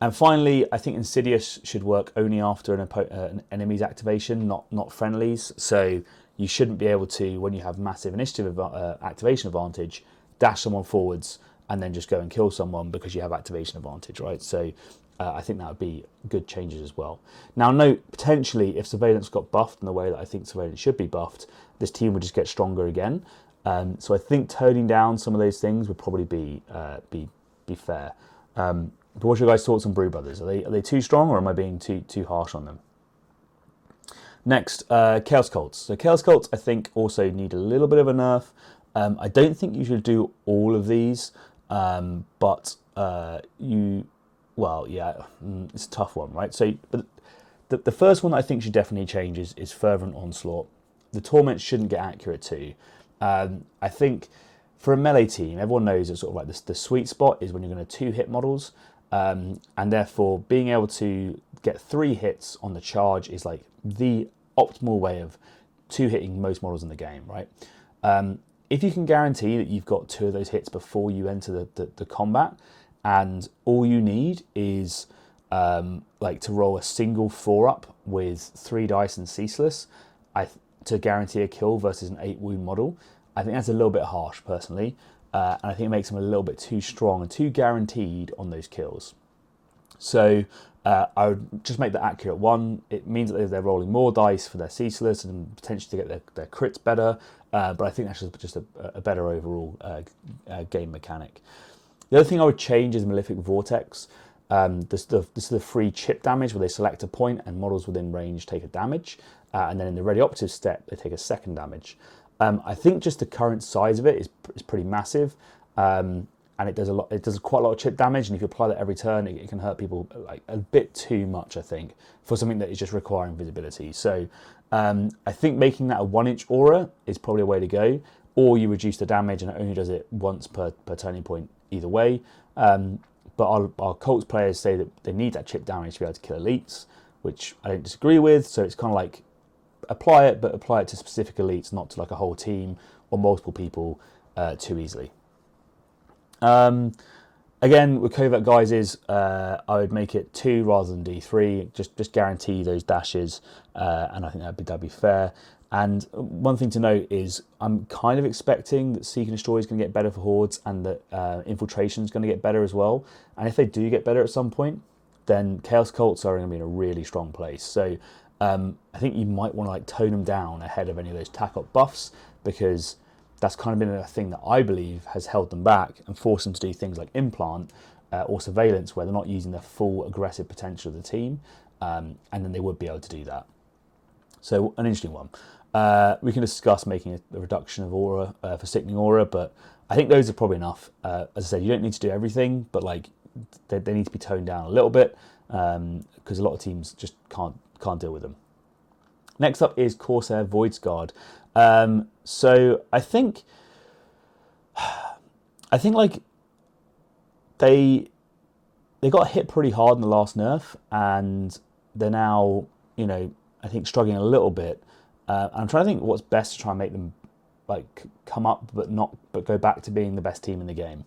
And finally, I think Insidious should work only after an enemy's activation, not friendlies. So you shouldn't be able to, when you have massive initiative activation advantage, dash someone forwards and then just go and kill someone because you have activation advantage, right? So I think that would be good changes as well. Now, note, potentially, if Surveillance got buffed in the way that I think Surveillance should be buffed, this team would just get stronger again. So I think toning down some of those things would probably be fair. But what's your guys' thoughts on Brew Brothers? Are they too strong, or am I being too harsh on them? Next, Chaos Cults. So Chaos Cults, I think, also need a little bit of a nerf. I don't think you should do all of these, but it's a tough one, right? So, but the first one that I think should definitely change is Fervent Onslaught. The Torment shouldn't get accurate too. I think for a melee team, everyone knows that sort of like the sweet spot is when you're going to 2-hit models, and therefore being able to get 3 hits on the charge is like the optimal way of 2-hitting most models in the game, right? If you can guarantee that you've got 2 of those hits before you enter the combat, and all you need is like to roll a single 4-up with 3 dice and Ceaseless to guarantee a kill versus an 8-wound model, I think that's a little bit harsh personally, and I think it makes them a little bit too strong and too guaranteed on those kills. So I would just make the accurate 1. It means that they're rolling more dice for their Ceaseless and potentially to get their crits better, but I think that's just a better overall game mechanic. The other thing I would change is Malefic Vortex. This is the free chip damage where they select a point and models within range take a damage, and then in the Ready Operative step they take a second damage. I think just the current size of it is pretty massive, and it does quite a lot of chip damage, and if you apply that every turn, it can hurt people like a bit too much, I think, for something that is just requiring visibility. So I think making that a 1-inch aura is probably a way to go, or you reduce the damage and it only does it once per turning point either way. But our Colts players say that they need that chip damage to be able to kill elites, which I don't disagree with. So it's kind of like apply it, but apply it to specific elites, not to like a whole team or multiple people too easily. Again, with Covert Guises, I would make it 2 rather than D3. Just guarantee those dashes, and I think that'd be fair. And one thing to note is I'm kind of expecting that Seek and Destroy is going to get better for Hordes, and that Infiltration is going to get better as well. And if they do get better at some point, then Chaos Cults are going to be in a really strong place. So I think you might want to like tone them down ahead of any of those tack-up buffs, because that's kind of been a thing that I believe has held them back and forced them to do things like Implant or Surveillance, where they're not using the full aggressive potential of the team, and then they would be able to do that. So an interesting one. We can discuss making a reduction of aura for Sickening Aura, but I think those are probably enough. As I said, you don't need to do everything, but like they need to be toned down a little bit, because a lot of teams just can't deal with them. Next up is Corsair Voidscarred. So I think like they got hit pretty hard in the last nerf, and they're now I think struggling a little bit. I'm trying to think what's best to try and make them like come up but go back to being the best team in the game.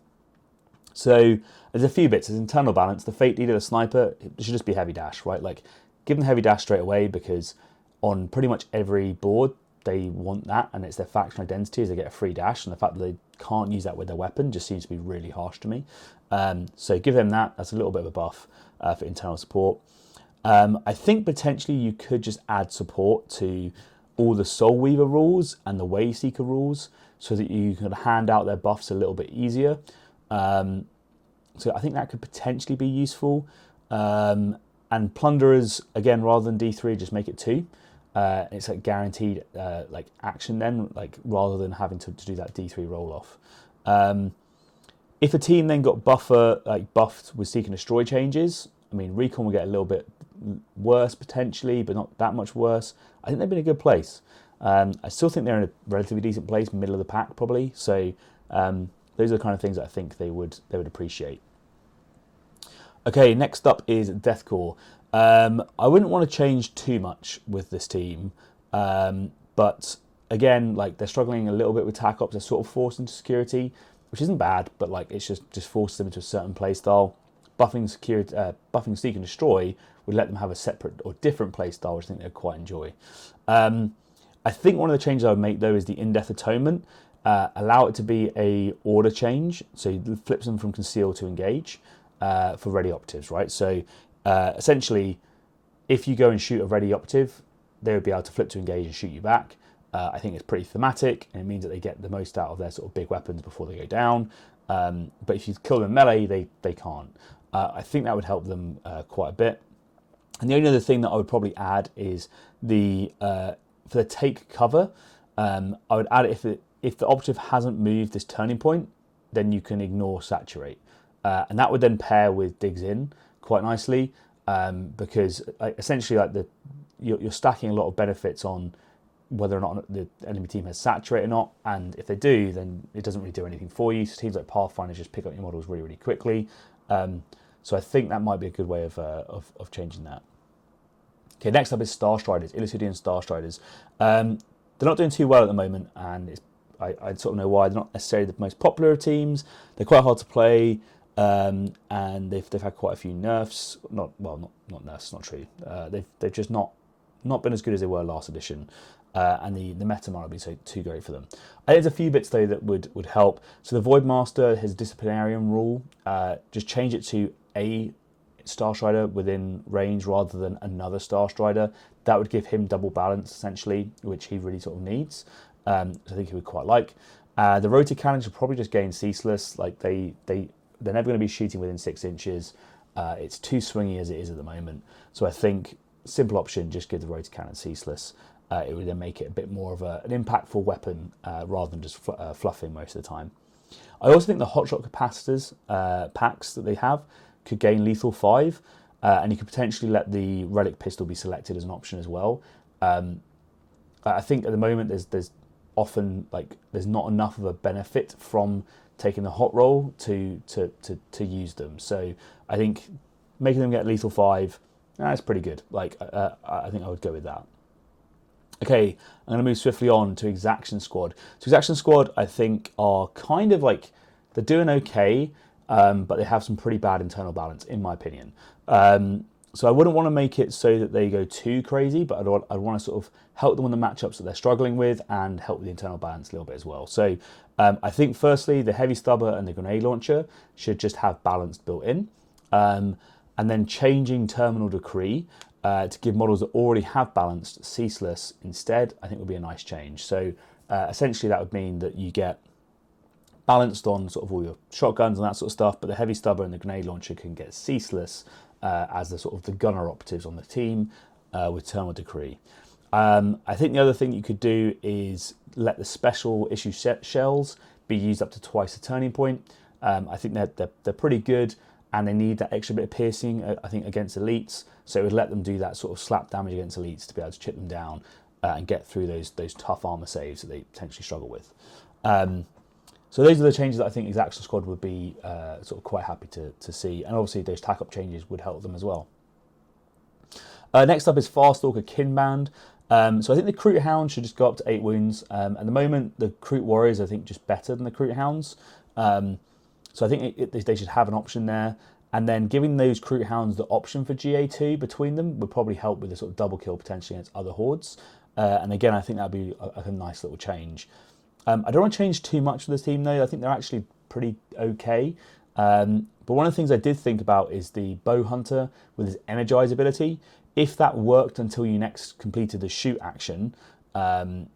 So there's a few bits. There's internal balance. The Fate Leader, the Sniper, it should just be heavy dash, right? Like give them heavy dash straight away, because on pretty much every board they want that, and it's their faction identity as they get a free dash, and the fact that they can't use that with their weapon just seems to be really harsh to me. So give them that. That's a little bit of a buff for internal support. I think potentially you could just add support to all the Soul Weaver rules and the Way Seeker rules, so that you can hand out their buffs a little bit easier. So I think that could potentially be useful. And Plunderers, again, rather than D3, just make it 2. It's like guaranteed action then, like rather than having to do that D3 roll off. If a team then got buffed with Seek and Destroy changes, I mean, Recon will get a little bit worse potentially, but not that much worse. I think they've been in a good place. I still think they're in a relatively decent place, middle of the pack probably. So those are the kind of things that I think they would appreciate. Okay, next up is Deathcore. I wouldn't want to change too much with this team, but again, like they're struggling a little bit with tac ops. They're sort of forced into security, which isn't bad, but like it's just forces them into a certain play style. Buffing Seek and Destroy would let them have a separate or different play style, which I think they'd quite enjoy. I think one of the changes I would make though is the In-Death Atonement. Allow it to be a order change, so it flips them from Conceal to Engage for ready operatives, right? So essentially, if you go and shoot a ready operative, they would be able to flip to Engage and shoot you back. I think it's pretty thematic, and it means that they get the most out of their sort of big weapons before they go down. But if you kill them melee, they can't. I think that would help them quite a bit. And the only other thing that I would probably add is for the take cover, I would add it if the operative hasn't moved this turning point, then you can ignore Saturate. And that would then pair with Digs In quite nicely, because essentially you're stacking a lot of benefits on whether or not the enemy team has Saturate or not, and if they do, then it doesn't really do anything for you. So teams like Pathfinder just pick up your models really, really quickly. So I think that might be a good way of changing that. Okay, next up is Starstriders, Elucidian Starstriders. They're not doing too well at the moment, and I sort of know why. They're not necessarily the most popular of teams. They're quite hard to play, and they've had quite a few nerfs. Not nerfs, not true. They've just not been as good as they were last edition. And the meta might not be too great for them. I think there's a few bits though that would help. So the Voidmaster has a disciplinarian rule. Just change it to a Starstrider within range rather than another Starstrider. That would give him double balance essentially, which he really sort of needs. So I think he would quite like. The rotor cannons will probably just gain ceaseless. Like they're never going to be shooting within 6 inches. It's too swingy as it is at the moment. So I think simple option, just give the rotor cannon ceaseless. It would then make it a bit more of an impactful weapon rather than just fluffing most of the time. I also think the hotshot capacitors packs that they have could gain lethal 5, and you could potentially let the relic pistol be selected as an option as well. I think at the moment there's often there's not enough of a benefit from taking the hot roll to use them. So I think making them get lethal 5, that's pretty good. I think I would go with that. Okay, I'm going to move swiftly on to Exaction Squad. So Exaction Squad, I think, are kind of they're doing okay, but they have some pretty bad internal balance, in my opinion. So I wouldn't want to make it so that they go too crazy, but I'd want to sort of help them on the matchups that they're struggling with and help with the internal balance a little bit as well. So I think, firstly, the Heavy Stubber and the Grenade Launcher should just have balance built in. And then changing Terminal Decree to give models that already have balanced ceaseless instead, I think would be a nice change. So essentially that would mean that you get balanced on sort of all your shotguns and that sort of stuff, but the Heavy Stubber and the Grenade Launcher can get ceaseless as the sort of the gunner operatives on the team with Terminal Decree. I think the other thing you could do is let the special issue shells be used up to twice the turning point. I think they're pretty good, and they need that extra bit of piercing, I think, against elites. So it would let them do that sort of slap damage against elites to be able to chip them down and get through those tough armor saves that they potentially struggle with. So those are the changes that I think Exaction Squad would be sort of quite happy to see. And obviously those tack-up changes would help them as well. Next up is Farstalker Kinband. So I think the Kroot Hounds should just go up to 8 wounds. At the moment, the Kroot Warriors, I think, just better than the Kroot Hounds. So I think they should have an option there. And then giving those Kroot Hounds the option for GA2 between them would probably help with the sort of double kill potentially against other hordes. And again, I think that would be a nice little change. I don't want to change too much for this team though. I think they're actually pretty okay. But one of the things I did think about is the Bow Hunter with his Energize ability. If that worked until you next completed the shoot action, so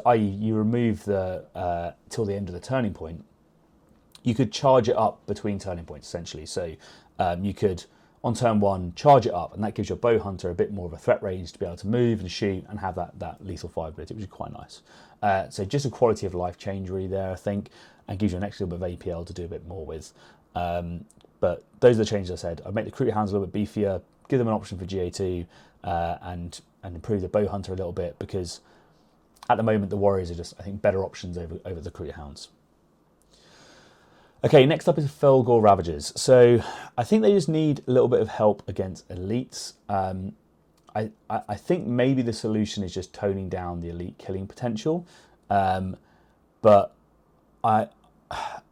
i.e. you remove the till the end of the turning point, you could charge it up between turning points essentially. So you could, on turn 1, charge it up, and that gives your bow hunter a bit more of a threat range to be able to move and shoot and have that lethal 5 ability, which is quite nice. So just a quality of life change really there, I think, and gives you an extra bit of APL to do a bit more with. But those are the changes I said. I'd make the crew hounds a little bit beefier, give them an option for GA2, and improve the bow hunter a little bit, because at the moment the warriors are just, I think, better options over the crew hounds. Okay, next up is Fellgore Ravagers. So I think they just need a little bit of help against elites. I think maybe the solution is just toning down the elite killing potential, but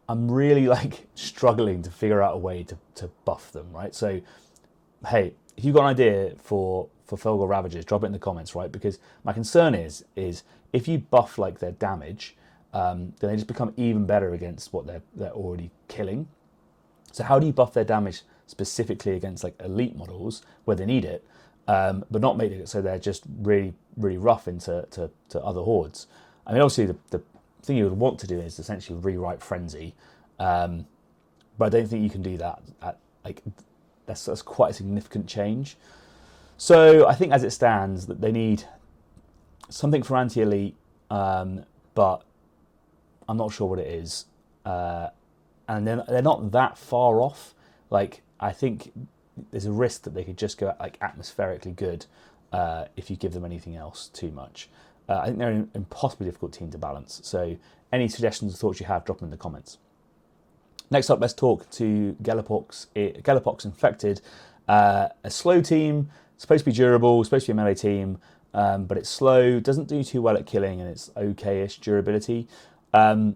I'm really like struggling to figure out a way to buff them, right? So hey, if you've got an idea for Fellgore Ravagers, drop it in the comments, right? Because my concern is if you buff like their damage, then they just become even better against what they're already killing. So how do you buff their damage specifically against like elite models where they need it, but not make it so they're just really, really rough into other hordes? I mean, obviously the thing you would want to do is essentially rewrite Frenzy, but I don't think you can do that. That's quite a significant change. So I think as it stands that they need something for anti-elite, but I'm not sure what it is. And they're not that far off. Like, I think there's a risk that they could just go like atmospherically good if you give them anything else too much. I think they're an impossibly difficult team to balance. So any suggestions or thoughts you have, drop them in the comments. Next up, let's talk to Gellerpox Infected. A slow team, supposed to be durable, supposed to be a melee team, but it's slow, doesn't do too well at killing, and it's okay-ish durability. So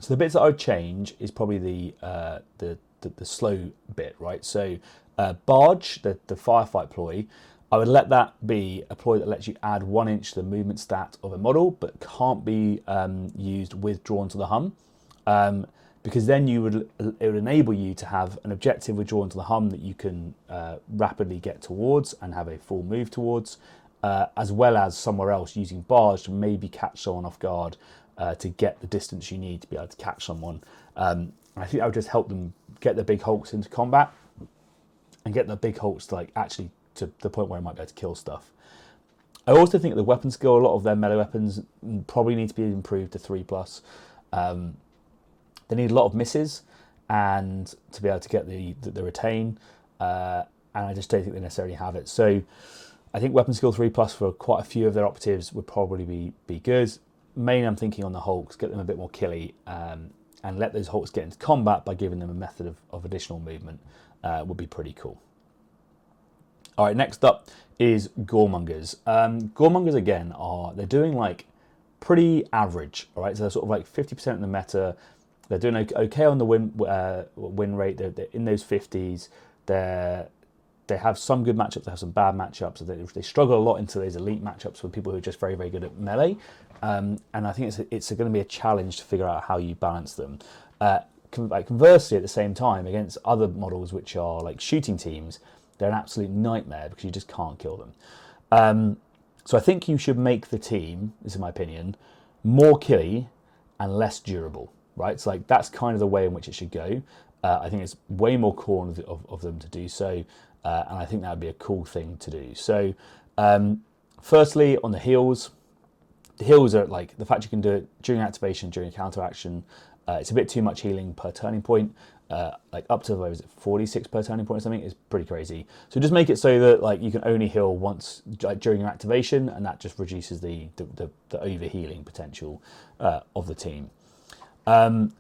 the bits that I would change is probably the slow bit, right? So Barge, the firefight ploy, I would let that be a ploy that lets you add 1 inch to the movement stat of a model, but can't be used with drawn to the hum, because then it would enable you to have an objective with drawn to the hum that you can rapidly get towards and have a full move towards, as well as somewhere else using Barge to maybe catch someone off guard to get the distance you need to be able to catch someone. I think that would just help them get the big hulks into combat and get the big hulks to like actually to the point where it might be able to kill stuff. I also think the weapon skill, a lot of their melee weapons probably need to be improved to 3+. They need a lot of misses and to be able to get the retain, and I just don't think they necessarily have it. So I think weapon skill 3+ for quite a few of their operatives would probably be good. Mainly I'm thinking on the hulks, get them a bit more killy, and let those hulks get into combat by giving them a method of additional movement would be pretty cool. All right, next up is Goremongers. Goremongers again they're doing like pretty average. All right, so they're sort of like 50% in the meta. They're doing okay on the win rate. They're in those 50s. They have some good matchups. They have some bad matchups. They struggle a lot into those elite matchups with people who are just very, very good at melee. And I think it's going to be a challenge to figure out how you balance them. Conversely, at the same time, against other models which are like shooting teams, they're an absolute nightmare because you just can't kill them. So I think you should make the team, this is my opinion, more killy and less durable, right? So like that's kind of the way in which it should go. I think it's way more core of them to do so, and I think that would be a cool thing to do. So firstly, on the heals are like the fact you can do it during activation, during a counter action. It's a bit too much healing per turning point. Like up to 46 per turning point or something is pretty crazy. So just make it so that like you can only heal once during your activation, and that just reduces the over healing potential of the team. The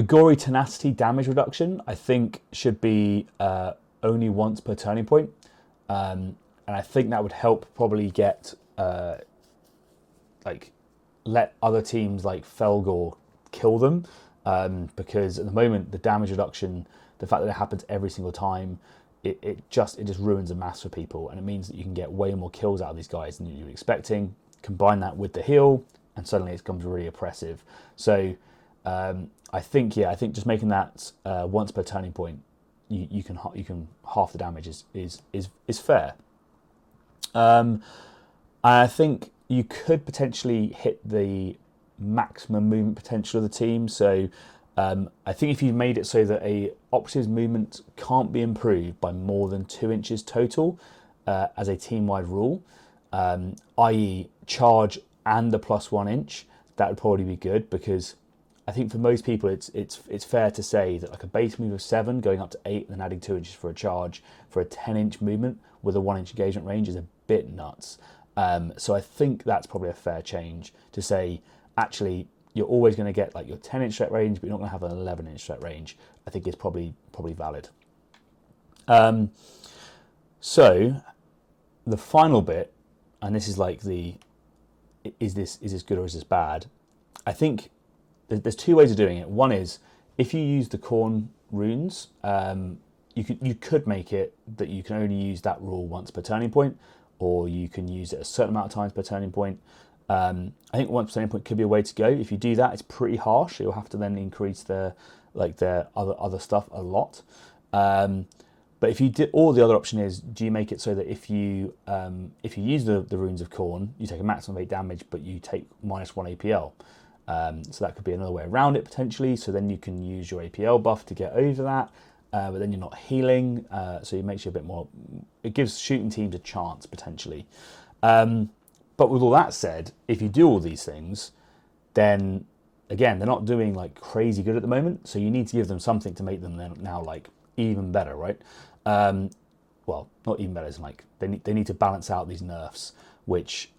Gory Tenacity damage reduction I think should be only once per turning point, and I think that would help probably get let other teams like Fellgore kill them. Because at the moment the damage reduction, the fact that it happens every single time, it just ruins a mass for people, and it means that you can get way more kills out of these guys than you were expecting. Combine that with the heal, and suddenly it becomes really oppressive. So I think just making that once per turning point, you can half the damage is fair. I think you could potentially hit the maximum movement potential of the team. So I think if you made it so that a operative's movement can't be improved by more than 2 inches total as a team-wide rule, i.e. charge and the +1 inch, that would probably be good, because I think for most people it's fair to say that like a base move of 7 going up to 8 and then adding 2 inches for a charge for a 10-inch movement with a 1-inch engagement range is a bit nuts. So I think that's probably a fair change to say, actually, you're always going to get like your 10-inch threat range, but you're not going to have an 11-inch threat range. I think is probably valid. So the final bit, and this is like the, is this good or is this bad? I think there's 2 ways of doing it. One is, if you use the Khorne runes, you could make it that you can only use that rule once per turning point, or you can use it a certain amount of times per turning point. I think once per turning point could be a way to go. If you do that, it's pretty harsh. You'll have to then increase their other stuff a lot. But if you did, or the other option is, do you make it so that if you use the runes of Khorne, you take a maximum of 8 damage, but you take -1 APL. So that could be another way around it potentially. So then you can use your APL buff to get over that, but then you're not healing. So it makes you a bit more. It gives shooting teams a chance potentially. But with all that said, if you do all these things, then again they're not doing like crazy good at the moment. So you need to give them something to make them now like even better, right? Well, not even better. It's like they need to balance out these nerfs, which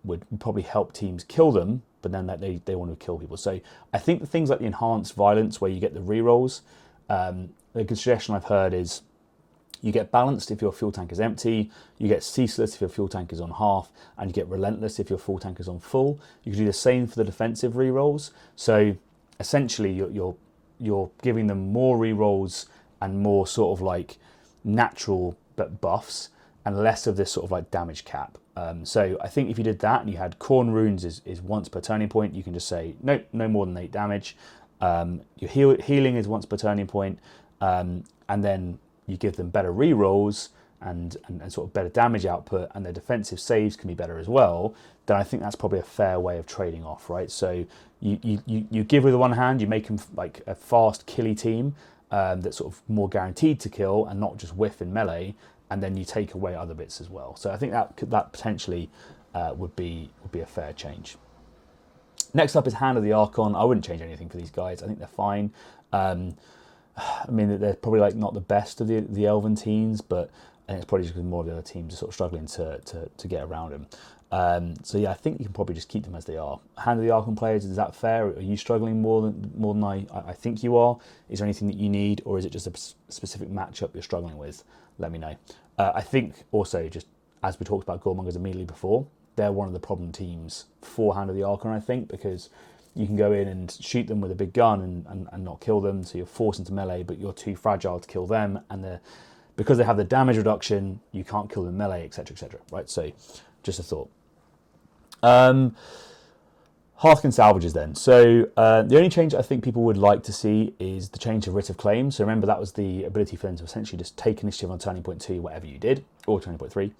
would probably help teams kill them, but then that they want to kill people. So I think the things like the enhanced violence, where you get the rerolls, a good suggestion I've heard is you get balanced if your fuel tank is empty, you get ceaseless if your fuel tank is on half, and you get relentless if your fuel tank is on full. You can do the same for the defensive rerolls. So essentially you're giving them more rerolls and more sort of like natural buffs, and less of this sort of like damage cap. So I think if you did that and you had Khorne runes is once per turning point, you can just say nope, no more than 8 damage. Your healing is once per turning point, and then you give them better rerolls and sort of better damage output, and their defensive saves can be better as well. Then I think that's probably a fair way of trading off, right? So you give with the one hand, you make them like a fast killy team that's sort of more guaranteed to kill and not just whiff in melee, and then you take away other bits as well. So I think that potentially would be a fair change. Next up is Hand of the Archon. I wouldn't change anything for these guys. I think they're fine. I mean, they're probably like not the best of the Elven teams, but I think it's probably just because more of the other teams are sort of struggling to get around them. So yeah, I think you can probably just keep them as they are. Hand of the Archon players, is that fair? Are you struggling more than I think you are? Is there anything that you need, or is it just a specific matchup you're struggling with? Let me know. I think also, just as we talked about Goremongers immediately before, they're one of the problem teams for Hand of the Archon, I think, because you can go in and shoot them with a big gun and not kill them, so you're forced into melee, but you're too fragile to kill them, and because they have the damage reduction, you can't kill them melee, etc., etc. Right? So, just a thought. Hearthkyn Salvagers then. So the only change I think people would like to see is the change to Writ of Claim. So remember, that was the ability for them to essentially just take initiative on turning point 2, whatever you did, or turning point 3.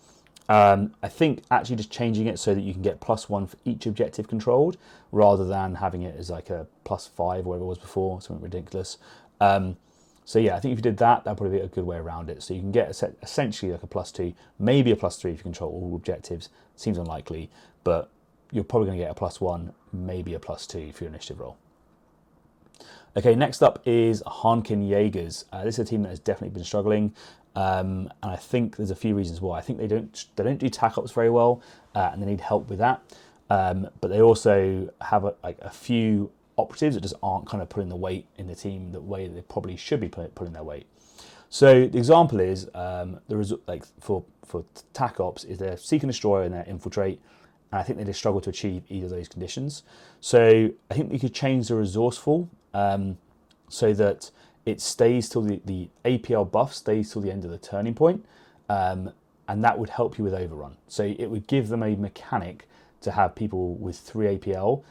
I think actually just changing it so that you can get +1 for each objective controlled, rather than having it as like a +5 or whatever it was before, something ridiculous. So yeah, I think if you did that, that'd probably be a good way around it. So you can get essentially like a +2, maybe a +3 if you control all objectives. Seems unlikely, but you're probably going to get a +1, maybe a +2 for your initiative roll. Okay, next up is Hernkyn Jaegirs. This is a team that has definitely been struggling, and I think there's a few reasons why. I think they don't do tack ops very well, and they need help with that. But they also have a few operatives that just aren't kind of putting the weight in the team the way they probably should be putting their weight. So the example is for tack ops is their Seek and Destroy and their Infiltrate, and I think they just struggle to achieve either of those conditions. So I think we could change the resourceful so that it stays till the APL buff stays till the end of the turning point, and that would help you with overrun. So it would give them a mechanic to have people with 3 APL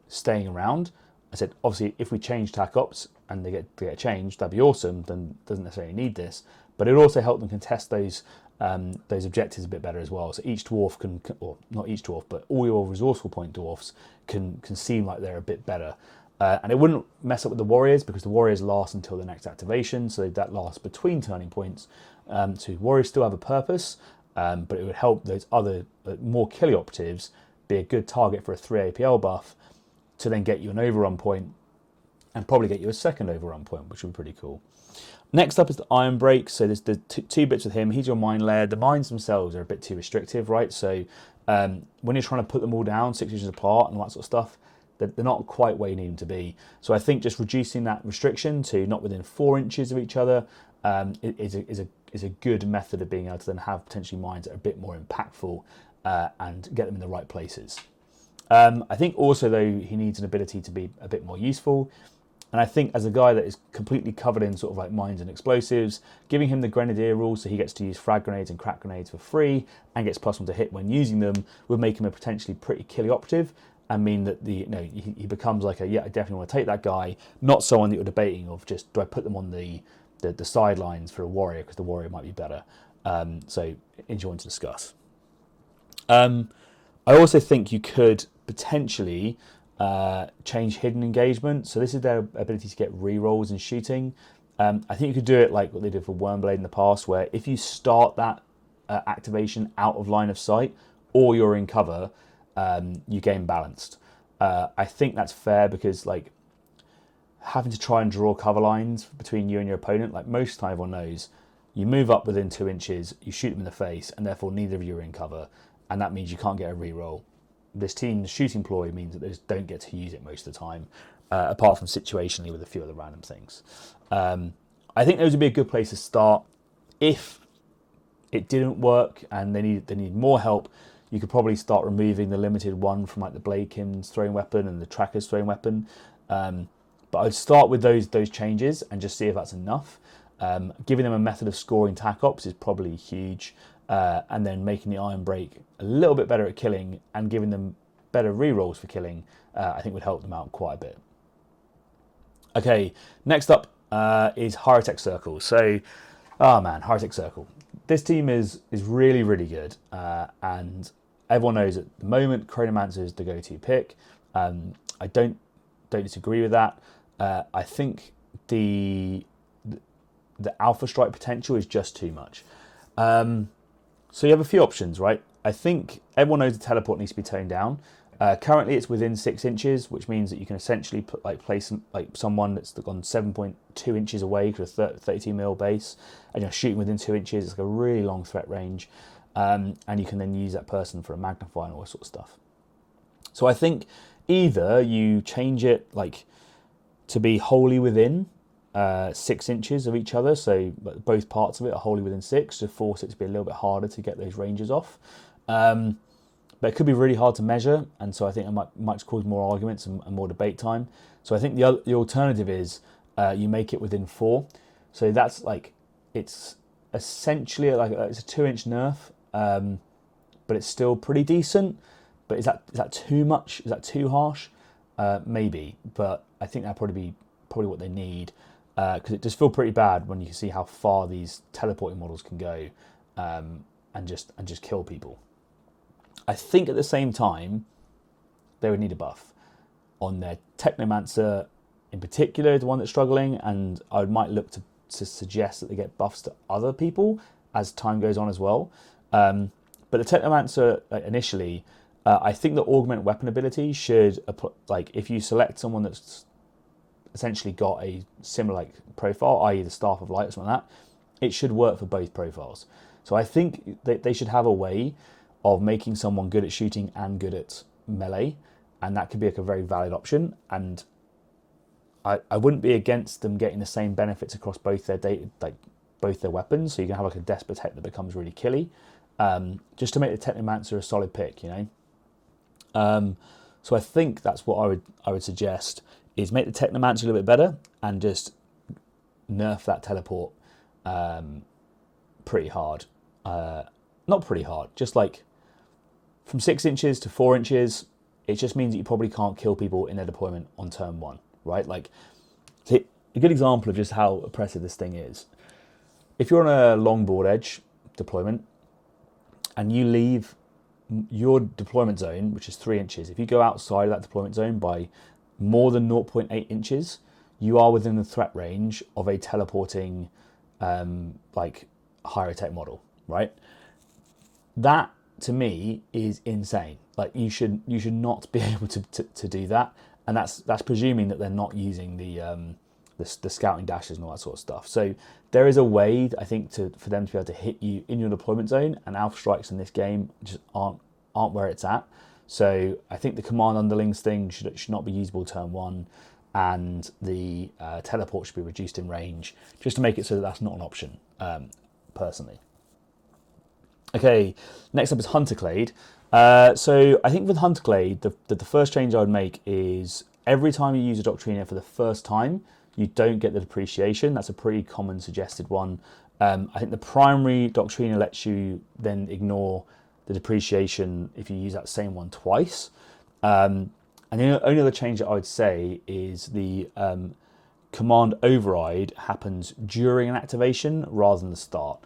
staying around. I said, obviously, if we change tack ops and they get changed, that'd be awesome. Then doesn't necessarily need this, but it would also help them contest those objectives a bit better as well. So each dwarf or not each dwarf, but all your resourceful point dwarfs can seem like they're a bit better. And it wouldn't mess up with the warriors because the warriors last until the next activation, so that lasts between turning points. So warriors still have a purpose, but it would help those other more killy operatives be a good target for a 3 APL buff to then get you an overrun point and probably get you a second overrun point, which would be pretty cool. Next up is the Iron Break. So there's the two bits with him. He's your mine lair. The mines themselves are a bit too restrictive, right? So when you're trying to put them all down 6 inches apart and all that sort of stuff, they're not quite where you need them to be. So I think just reducing that restriction to not within 4 inches of each other is a good method of being able to then have potentially mines that are a bit more impactful and get them in the right places. I think also, though, he needs an ability to be a bit more useful. And I think as a guy that is completely covered in sort of like mines and explosives, giving him the Grenadier rule so he gets to use frag grenades and crack grenades for free and gets +1 to hit when using them would make him a potentially pretty killy operative and mean that he becomes like I definitely want to take that guy, not someone that you're debating of just do I put them on the sidelines for a warrior because the warrior might be better. So enjoying to discuss. I also think you could potentially change hidden engagement. So this is their ability to get rerolls in shooting. I think you could do it like what they did for Wormblade in the past, where if you start that activation out of line of sight or you're in cover, you gain balanced. I think that's fair because like having to try and draw cover lines between you and your opponent, like most time everyone knows, you move up within 2 inches, you shoot them in the face, and therefore neither of you are in cover, and that means you can't get a reroll. This team's shooting ploy means that they just don't get to use it most of the time, apart from situationally with a few other random things. I think those would be a good place to start. If it didn't work and they need more help, you could probably start removing the limited one from like the Bladekin's throwing weapon and the Tracker's throwing weapon. But I'd start with those changes and just see if that's enough. Giving them a method of scoring tac ops is probably huge. And then making the Iron Break a little bit better at killing and giving them better rerolls for killing, I think would help them out quite a bit. Okay, next up is Hierotek Circle. So, Hierotek Circle. This team is really, really good. And everyone knows at the moment, Chronomancer is the go-to pick. I don't disagree with that. I think the Alpha Strike potential is just too much. So you have a few options, right? I think everyone knows the teleport needs to be toned down. Currently, it's within 6 inches, which means that you can essentially place someone that's gone 7.2 inches away to a 32 mil base, and you're shooting within 2 inches. It's like a really long threat range, and you can then use that person for a magnify and all that sort of stuff. So I think either you change it like to be wholly within 6 inches of each other, so both parts of it are wholly within 6 to force it to be a little bit harder to get those ranges off. But it could be really hard to measure, and so I think it might cause more arguments and more debate time. So I think the alternative is you make it within 4. So that's like it's essentially like it's a 2-inch nerf, but it's still pretty decent. But is that too much? Is that too harsh? Maybe, but I think that'd probably be what they need. Because it does feel pretty bad when you can see how far these teleporting models can go, and just kill people. I think at the same time they would need a buff on their Technomancer in particular, the one that's struggling, and I might look to suggest that they get buffs to other people as time goes on as well. But the Technomancer initially, I think the augment weapon ability should like if you select someone that's essentially got a similar profile, i.e. the Staff of Light or something like that, it should work for both profiles. So I think that they should have a way of making someone good at shooting and good at melee, and that could be like a very valid option. And I wouldn't be against them getting the same benefits across both their both their weapons. So you can have like a Despotech that becomes really killy, just to make the Technomancer a solid pick, you know. So I think that's what I would suggest. Is make the Technomancer a little bit better and just nerf that teleport pretty hard. Not pretty hard, just like from 6 inches to 4 inches, it just means that you probably can't kill people in their deployment on turn 1, right? Like, a good example of just how oppressive this thing is. If you're on a long board edge deployment and you leave your deployment zone, which is 3 inches, if you go outside of that deployment zone by more than 0.8 inches, you are within the threat range of a teleporting like Hierotek model, right? That to me is insane. Like you should not be able to do that, and that's presuming that they're not using the scouting dashes and all that sort of stuff. So there is a way, I think, for them to be able to hit you in your deployment zone, and alpha strikes in this game just aren't where it's at. So I think the command underlings thing should not be usable turn 1, and the teleport should be reduced in range, just to make it so that that's not an option, personally. Okay, next up is Hunter Clade. So I think with Hunter Clade, the first change I would make is every time you use a Doctrina for the first time, you don't get the depreciation. That's a pretty common suggested one. I think the primary Doctrina lets you then ignore the depreciation if you use that same one twice. And the only other change that I would say is the command override happens during an activation rather than the start.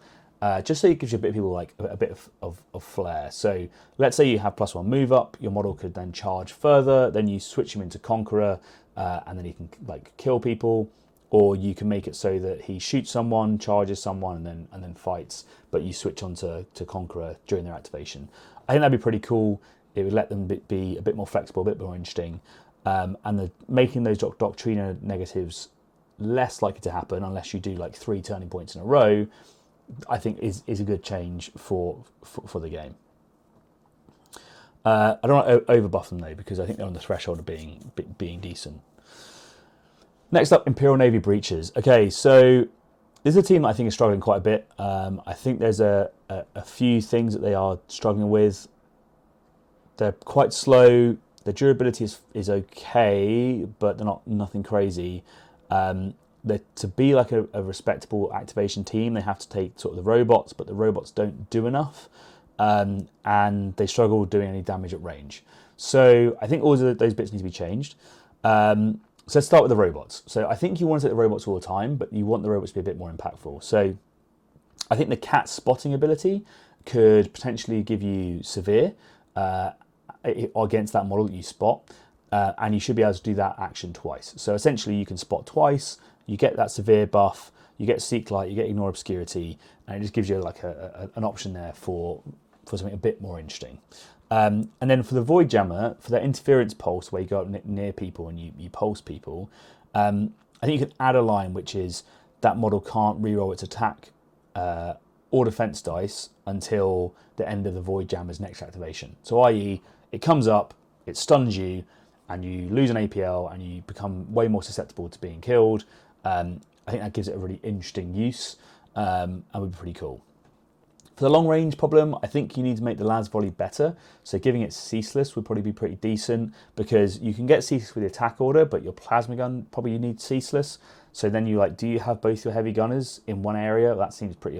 Just so it gives you a bit of people like a bit of flair. So let's say you have +1 move up, your model could then charge further, then you switch him into Conqueror, and then he can like kill people, or you can make it so that he shoots someone, charges someone, and then fights, but you switch on to Conqueror during their activation. I think that'd be pretty cool. It would let them be a bit more flexible, a bit more interesting, and making those Doctrina negatives less likely to happen unless you do like 3 turning points in a row, I think is a good change for the game. I don't want to overbuff them though, because I think they're on the threshold of being decent. Next up, Imperial Navy Breaches. Okay, so this is a team that I think is struggling quite a bit. I think there's a few things that they are struggling with. They're quite slow. Their durability is okay, but they're nothing crazy. To be like a respectable activation team, they have to take sort of the robots, but the robots don't do enough, and they struggle doing any damage at range. So I think all of those bits need to be changed. So let's start with the robots. So I think you want to take the robots all the time, but you want the robots to be a bit more impactful. So I think the cat spotting ability could potentially give you severe against that model that you spot, and you should be able to do that action twice. So essentially you can spot twice, you get that severe buff, you get Seek Light, you get Ignore Obscurity, and it just gives you like an option there for something a bit more interesting. And then for the Void Jammer, for that interference pulse where you go up near people and you pulse people, I think you can add a line which is that model can't reroll its attack or defense dice until the end of the Void Jammer's next activation. So i.e. it comes up, it stuns you, and you lose an APL and you become way more susceptible to being killed. I think that gives it a really interesting use, and would be pretty cool. For the long range problem, I think you need to make the Las Volley better. So giving it Ceaseless would probably be pretty decent, because you can get Ceaseless with the attack order, but your Plasma Gun probably you need Ceaseless. So then do you have both your heavy gunners in one area? That seems pretty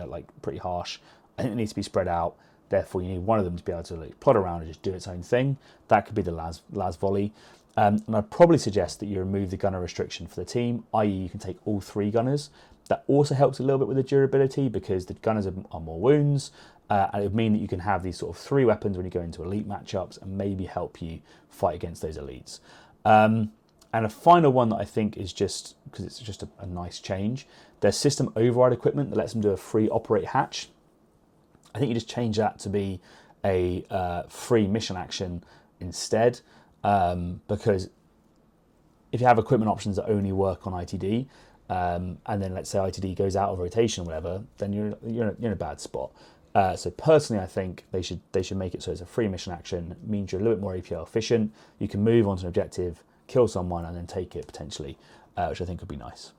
harsh. I think it needs to be spread out. Therefore, you need one of them to be able to plod around and just do its own thing. That could be the Las Volley. And I'd probably suggest that you remove the gunner restriction for the team, i.e. you can take all 3 gunners. That also helps a little bit with the durability, because the gunners are more wounds, and it would mean that you can have these sort of 3 weapons when you go into elite matchups and maybe help you fight against those elites. And a final one that I think is just, because it's just a nice change, there's system override equipment that lets them do a free operate hatch. I think you just change that to be a free mission action instead, because if you have equipment options that only work on ITD, and then let's say ITD goes out of rotation or whatever, then you're in a bad spot. So personally, I think they should make it so it's a free mission action. It means you're a little bit more APL efficient. You can move onto an objective, kill someone, and then take it potentially, which I think would be nice.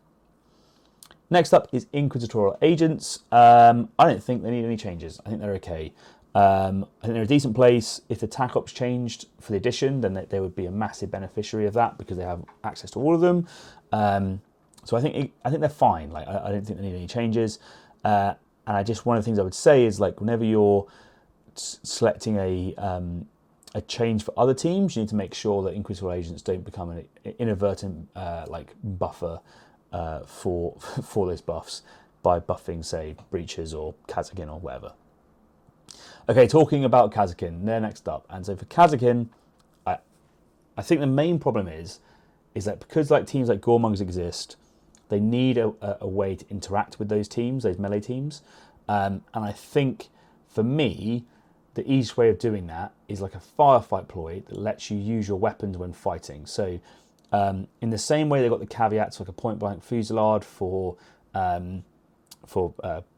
Next up is Inquisitorial Agents. I don't think they need any changes. I think they're okay. I think they're a decent place. If the TAC ops changed for the edition, then they would be a massive beneficiary of that, because they have access to all of them. So I think they're fine. Like I don't think they need any changes. And one of the things I would say is, like, whenever you're selecting a change for other teams, you need to make sure that Inquisitorial Agents don't become an inadvertent buffer for those buffs by buffing, say, Breaches or Kasrkin or whatever. Okay, talking about Kasrkin, they're next up. And so for Kasrkin, I think the main problem is is that because like teams like Goremongers exist, they need a way to interact with those teams, those melee teams. And I think for me, the easiest way of doing that is like a firefight ploy that lets you use your weapons when fighting. So in the same way they got the caveats like a point blank fusillade for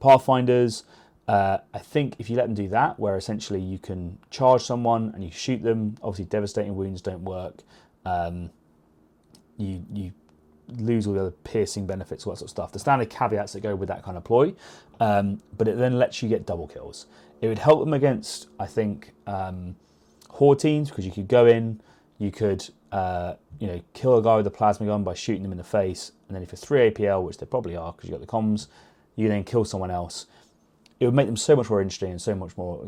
Pathfinders, I think if you let them do that, where essentially you can charge someone and you shoot them, obviously devastating wounds don't work. You lose all the other piercing benefits, all that sort of stuff. The standard caveats that go with that kind of ploy, but it then lets you get double kills. It would help them against, I think, horde teams, because you could go in, you could kill a guy with a plasma gun by shooting them in the face, and then if you're 3 APL, which they probably are because you got the comms, you then kill someone else. It would make them so much more interesting and so much more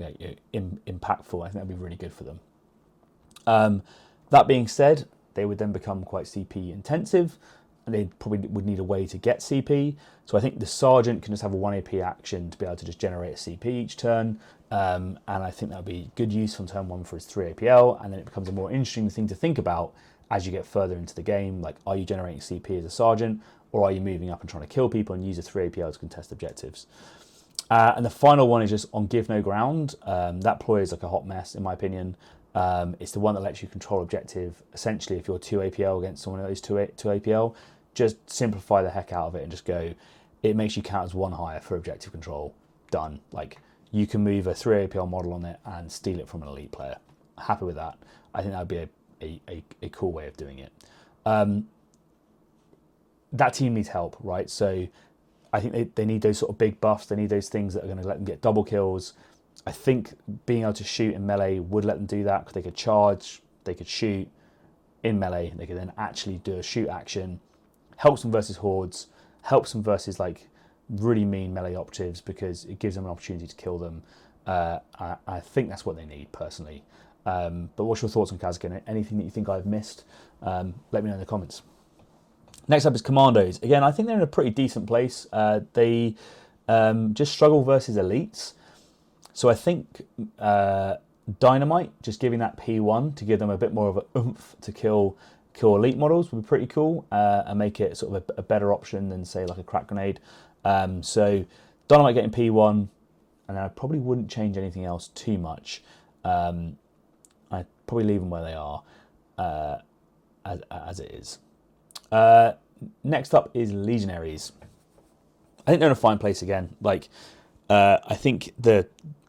impactful. I think that'd be really good for them. That being said, they would then become quite CP intensive, and they probably would need a way to get CP. So I think the Sergeant can just have a 1 AP action to be able to just generate a CP each turn, and I think that would be good use from turn 1 for his 3 APL, and then it becomes a more interesting thing to think about as you get further into the game. Like, are you generating CP as a Sergeant, or are you moving up and trying to kill people and use a 3 APL to contest objectives? And the final one is just on Give No Ground. That ploy is like a hot mess, in my opinion. It's the one that lets you control objective. Essentially, if you're 2 APL against someone else 2 APL, just simplify the heck out of it and just go, it makes you count as 1 higher for objective control. Done. Like, you can move a 3 APL model on it and steal it from an elite player. Happy with that. I think that would be a cool way of doing it. That team needs help, right? So I think they need those sort of big buffs. They need those things that are going to let them get double kills. I think being able to shoot in melee would let them do that, because they could charge, they could shoot in melee, they could then actually do a shoot action. Helps them versus hordes, helps them versus like really mean melee operatives, because it gives them an opportunity to kill them. I think that's what they need, personally. But what's your thoughts on Kasrkin? Anything that you think I've missed? Let me know in the comments. Next up is Kommandos. Again, I think they're in a pretty decent place. They just struggle versus elites. So I think Dynamite, just giving that P1 to give them a bit more of an oomph to kill elite models would be pretty cool, and make it sort of a better option than, say, like a crack grenade. So Dynamite getting P1, and I probably wouldn't change anything else too much. I'd probably leave them where they are as it is. Next up is Legionaries. I think they're in a fine place again. Like, I think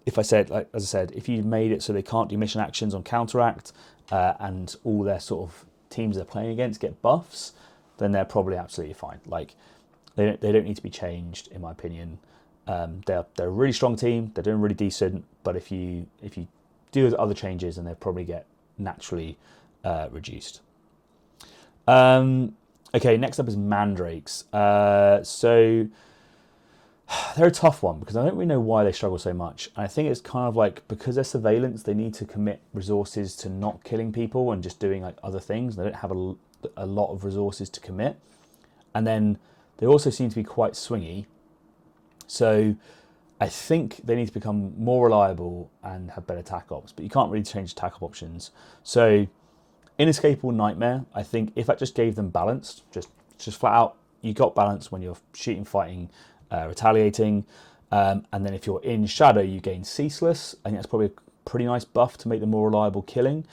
as I said, if you made it so they can't do mission actions on counteract, and all their sort of teams they're playing against get buffs, then they're probably absolutely fine. Like, they don't need to be changed, in my opinion. They're a really strong team. They're doing really decent. But if you do the other changes, then they'll probably get naturally reduced. Okay, next up is Mandrakes. So they're a tough one, because I don't really know why they struggle so much. And I think it's kind of like, because they're surveillance, they need to commit resources to not killing people and just doing like other things. They don't have a lot of resources to commit. And then they also seem to be quite swingy. So I think they need to become more reliable and have better attack ops, but you can't really change attack op options. So Inescapable Nightmare, I think if that just gave them balance, just flat out, you got balance when you're shooting, fighting, retaliating, and then if you're in Shadow, you gain Ceaseless. I think that's probably a pretty nice buff to make them more reliable killing.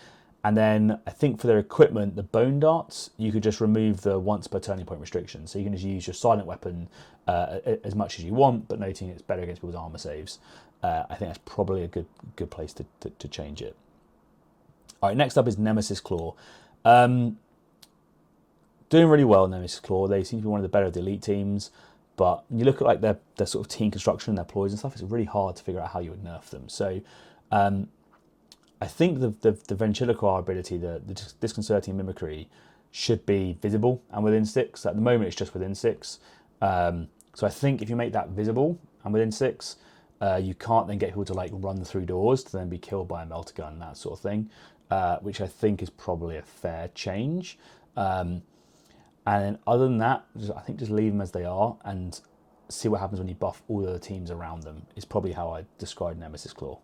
And then I think for their equipment, the Bone Darts, you could just remove the once per turning point restriction. So you can just use your silent weapon as much as you want, but noting it's better against people's armor saves. I think that's probably a good place to change it. All right, next up is Nemesis Claw. Doing really well, Nemesis Claw. They seem to be one of the better of the elite teams. But when you look at like their sort of team construction, their ploys and stuff, it's really hard to figure out how you would nerf them. So I think the Ventriloquar ability, the disconcerting mimicry, should be visible and within 6. At the moment, it's just within 6. So I think if you make that visible and within 6, you can't then get people to like run through doors to then be killed by a melter gun, that sort of thing, which I think is probably a fair change. And then other than that, I think just leave them as they are and see what happens when you buff all the other teams around them is probably how I describe Nemesis Claw.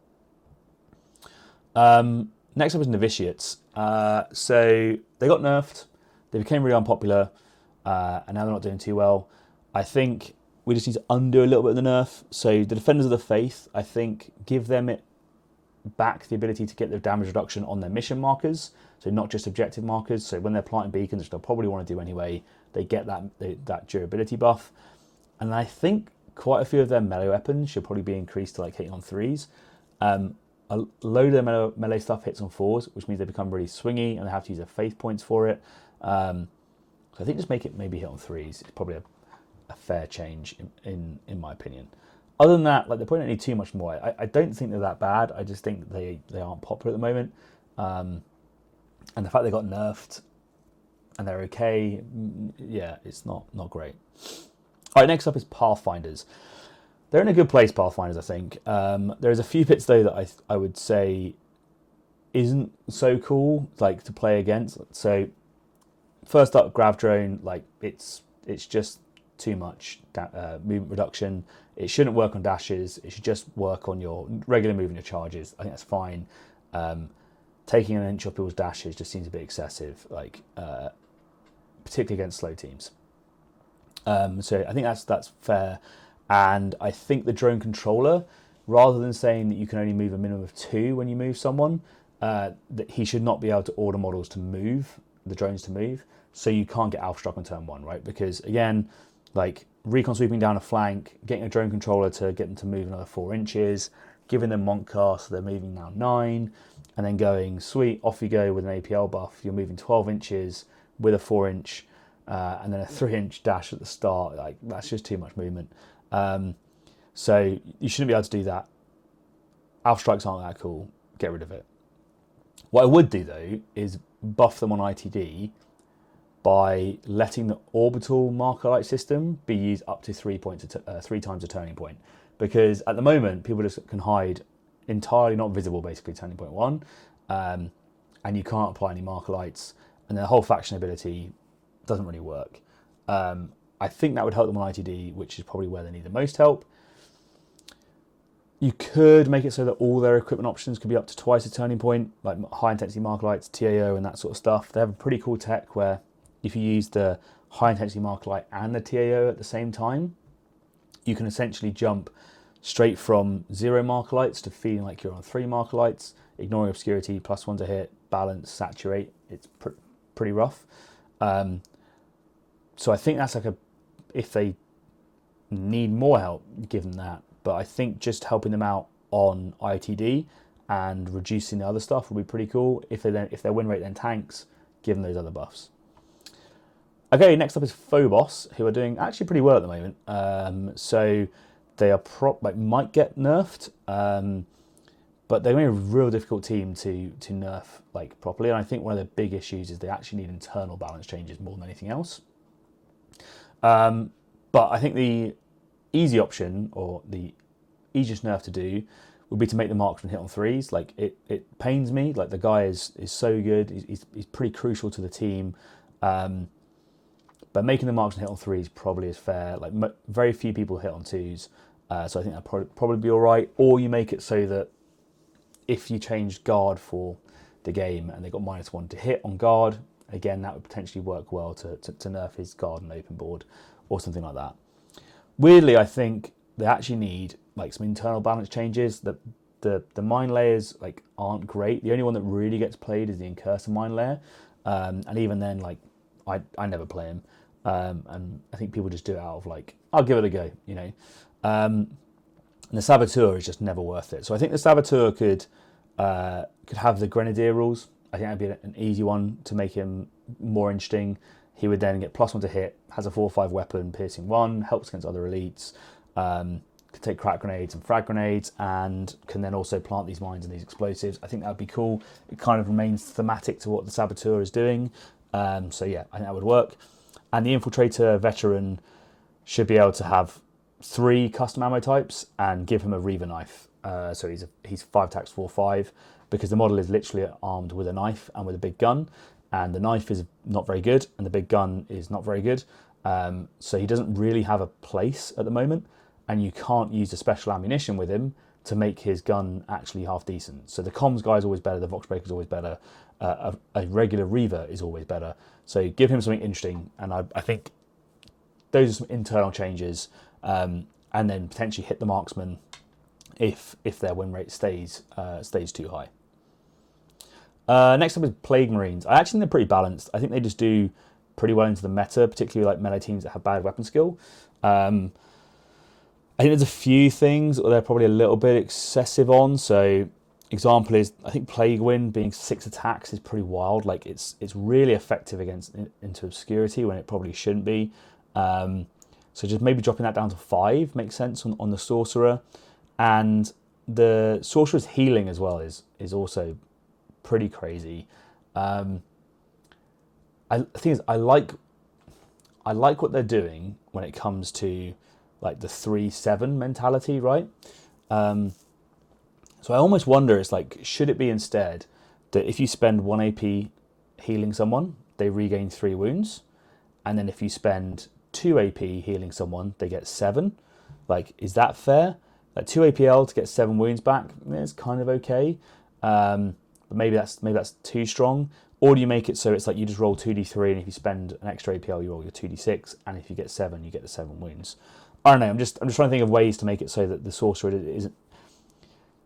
Next up is Novitiates. So they got nerfed. They became really unpopular, and now they're not doing too well. I think we just need to undo a little bit of the nerf. So the Defenders of the Faith, I think, give them it back the ability to get the damage reduction on their mission markers, so not just objective markers. So when they're planting beacons, which they'll probably want to do anyway, they get that durability buff. And I think quite a few of their melee weapons should probably be increased to like hitting on 3s. A load of their melee stuff hits on 4s, which means they become really swingy and they have to use their faith points for it. So I think just make it maybe hit on 3s. It's probably a fair change in my opinion. Other than that, like, they probably don't need too much more. I don't think they're that bad. I just think they aren't popular at the moment. And the fact they got nerfed and they're okay, yeah, it's not great. All right, next up is Pathfinders. They're in a good place, Pathfinders, I think. There's a few bits, though, that I would say isn't so cool, like, to play against. So, first up, Grav Drone, like, it's just too much movement reduction. It shouldn't work on dashes. It should just work on your regular move and your charges. I think that's fine. Taking an inch off people's dashes just seems a bit excessive, like particularly against slow teams. So I think that's fair. And I think the drone controller, rather than saying that you can only move a minimum of 2 when you move someone, that he should not be able to order models to move, the drones to move, so you can't get alpha struck on turn 1, right? Because again, like, recon sweeping down a flank, getting a drone controller to get them to move another 4 inches, giving them Montcast, so they're moving now 9, and then going, sweet, off you go with an APL buff, you're moving 12 inches with a 4 inch, and then a 3 inch dash at the start. Like, that's just too much movement. So you shouldn't be able to do that. Alpha strikes aren't that cool. Get rid of it. What I would do, though, is buff them on ITD by letting the orbital marker light system be used up to 3 times a turning point. Because at the moment, people just can hide entirely not visible, basically, turning point 1, and you can't apply any marker lights, and the whole faction ability doesn't really work. I think that would help them on ITD, which is probably where they need the most help. You could make it so that all their equipment options could be up to twice a turning point, like high intensity marker lights, TAO, and that sort of stuff. They have a pretty cool tech where if you use the high intensity marker light and the TAO at the same time, you can essentially jump straight from 0 marker lights to feeling like you're on 3 marker lights, ignoring obscurity, +1 to hit, balance, saturate. It's pretty rough. So I think that's like if they need more help, give them that. But I think just helping them out on ITD and reducing the other stuff would be pretty cool. If their win rate then tanks, give them those other buffs. Okay, next up is Phobos, who are doing actually pretty well at the moment. So they are might get nerfed, but they're going to be a real difficult team to nerf like properly. And I think one of the big issues is they actually need internal balance changes more than anything else. But I think the easy option, or the easiest nerf to do, would be to make the marksman hit on 3s. Like, it pains me. Like, the guy is so good. He's pretty crucial to the team. But making the marksman hit on 3s probably is fair. Like, very few people hit on 2s. So I think that'd probably be all right. Or you make it so that if you change guard for the game and they got -1 to hit on guard, again, that would potentially work well to nerf his guard and open board or something like that. Weirdly, I think they actually need like some internal balance changes. The mine layers like aren't great. The only one that really gets played is the Incursor mine layer, and even then, like, I never play him, and I think people just do it out of like, I'll give it a go, you know. And the Saboteur is just never worth it. So I think the Saboteur could have the Grenadier rules. I think that'd be an easy one to make him more interesting. He would then get +1 to hit, has a 4/5 weapon, piercing 1, helps against other elites, can take crack grenades and frag grenades, and can then also plant these mines and these explosives. I think that would be cool. It kind of remains thematic to what the Saboteur is doing. So yeah, I think that would work. And the Infiltrator Veteran should be able to have 3 custom ammo types and give him a Reaver knife. So he's 5 attacks, 4/5, because the model is literally armed with a knife and with a big gun. And the knife is not very good, and the big gun is not very good. So he doesn't really have a place at the moment, and you can't use the special ammunition with him to make his gun actually half decent. So the comms guy is always better, the Vox Breaker is always better. a regular Reaver is always better. So give him something interesting, and I think those are some internal changes, and then potentially hit the marksman if their win rate stays too high. Next up is Plague Marines. I actually think they're pretty balanced. I think they just do pretty well into the meta, particularly like melee teams that have bad weapon skill. I think there's a few things that they're probably a little bit excessive on. So example is, I think Plague Wind being 6 attacks is pretty wild. Like it's really effective against into obscurity when it probably shouldn't be. So just maybe dropping that down to 5 makes sense on the Sorcerer. And the Sorcerer's healing as well is also pretty crazy. I think I like what they're doing when it comes to like the 3/7 mentality, right? So I almost wonder, it's like, should it be instead that if you spend 1 AP healing someone, they regain 3 wounds, and then if you spend 2 AP healing someone, they get 7? Like, is that fair? Like 2 APL to get 7 wounds back, it's kind of okay. But maybe that's too strong. Or do you make it so it's like you just roll 2d3, and if you spend an extra APL, you roll your 2d6, and if you get 7, you get the 7 wounds. I don't know. I'm just trying to think of ways to make it so that the Sorcerer isn't.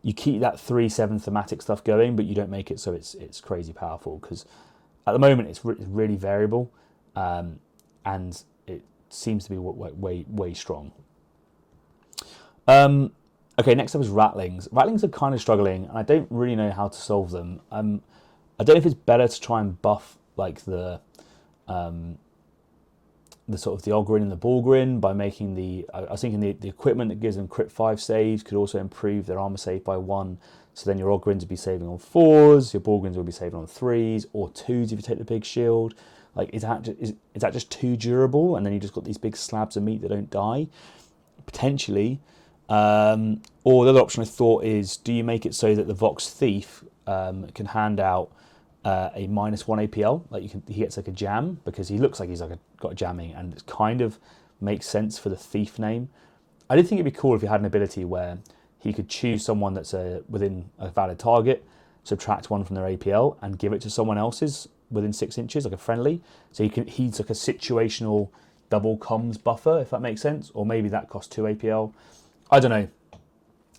You keep that 3/7 thematic stuff going, but you don't make it so it's crazy powerful, because at the moment it's really variable, and it seems to be way strong. Okay, next up is Rattlings. Rattlings are kind of struggling, and I don't really know how to solve them. I don't know if it's better to try and buff like the sort of the Ogryn and the Borgrin by making I was thinking the equipment that gives them crit 5 saves could also improve their armor save by 1. So then your Ogryns would be saving on 4s, your Borgrins would be saving on 3s or 2s if you take the big shield. Like, is that just too durable? And then you just got these big slabs of meat that don't die? Potentially. Or the other option I thought is, do you make it so that the Vox Thief can hand out a -1 APL? Like he gets like a jam, because he looks like he's like got a jamming, and it kind of makes sense for the Thief name. I did think it'd be cool if he had an ability where he could choose someone that's within a valid target, subtract 1 from their APL, and give it to someone else's within 6 inches, like a friendly. So he's like a situational double comms buffer, if that makes sense. Or maybe that costs 2 APL. I don't know.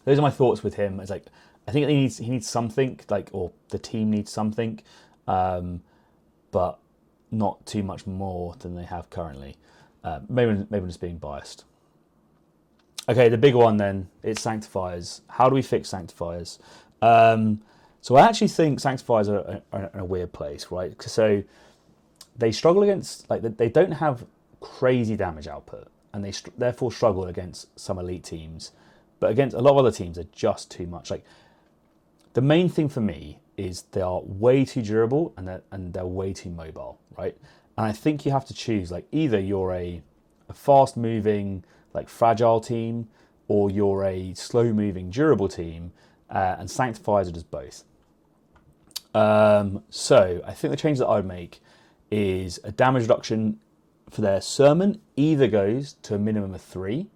Those are my thoughts with him. It's like, I think he needs something, like, or the team needs something, but not too much more than they have currently. Maybe I'm just being biased. Okay, the big one then, it's Sanctifiers. How do we fix Sanctifiers? So I actually think Sanctifiers are in a weird place, right? So they struggle against, like, they don't have crazy damage output, and they therefore struggle against some elite teams. But against a lot of other teams, they're just too much. Like, the main thing for me is they are way too durable, and they're way too mobile, right? And I think you have to choose, like, either you're a fast-moving, like, fragile team, or you're a slow-moving, durable team, and Sanctifiers are just both. So I think the change that I would make is a damage reduction for their Sermon either goes to a minimum of 3,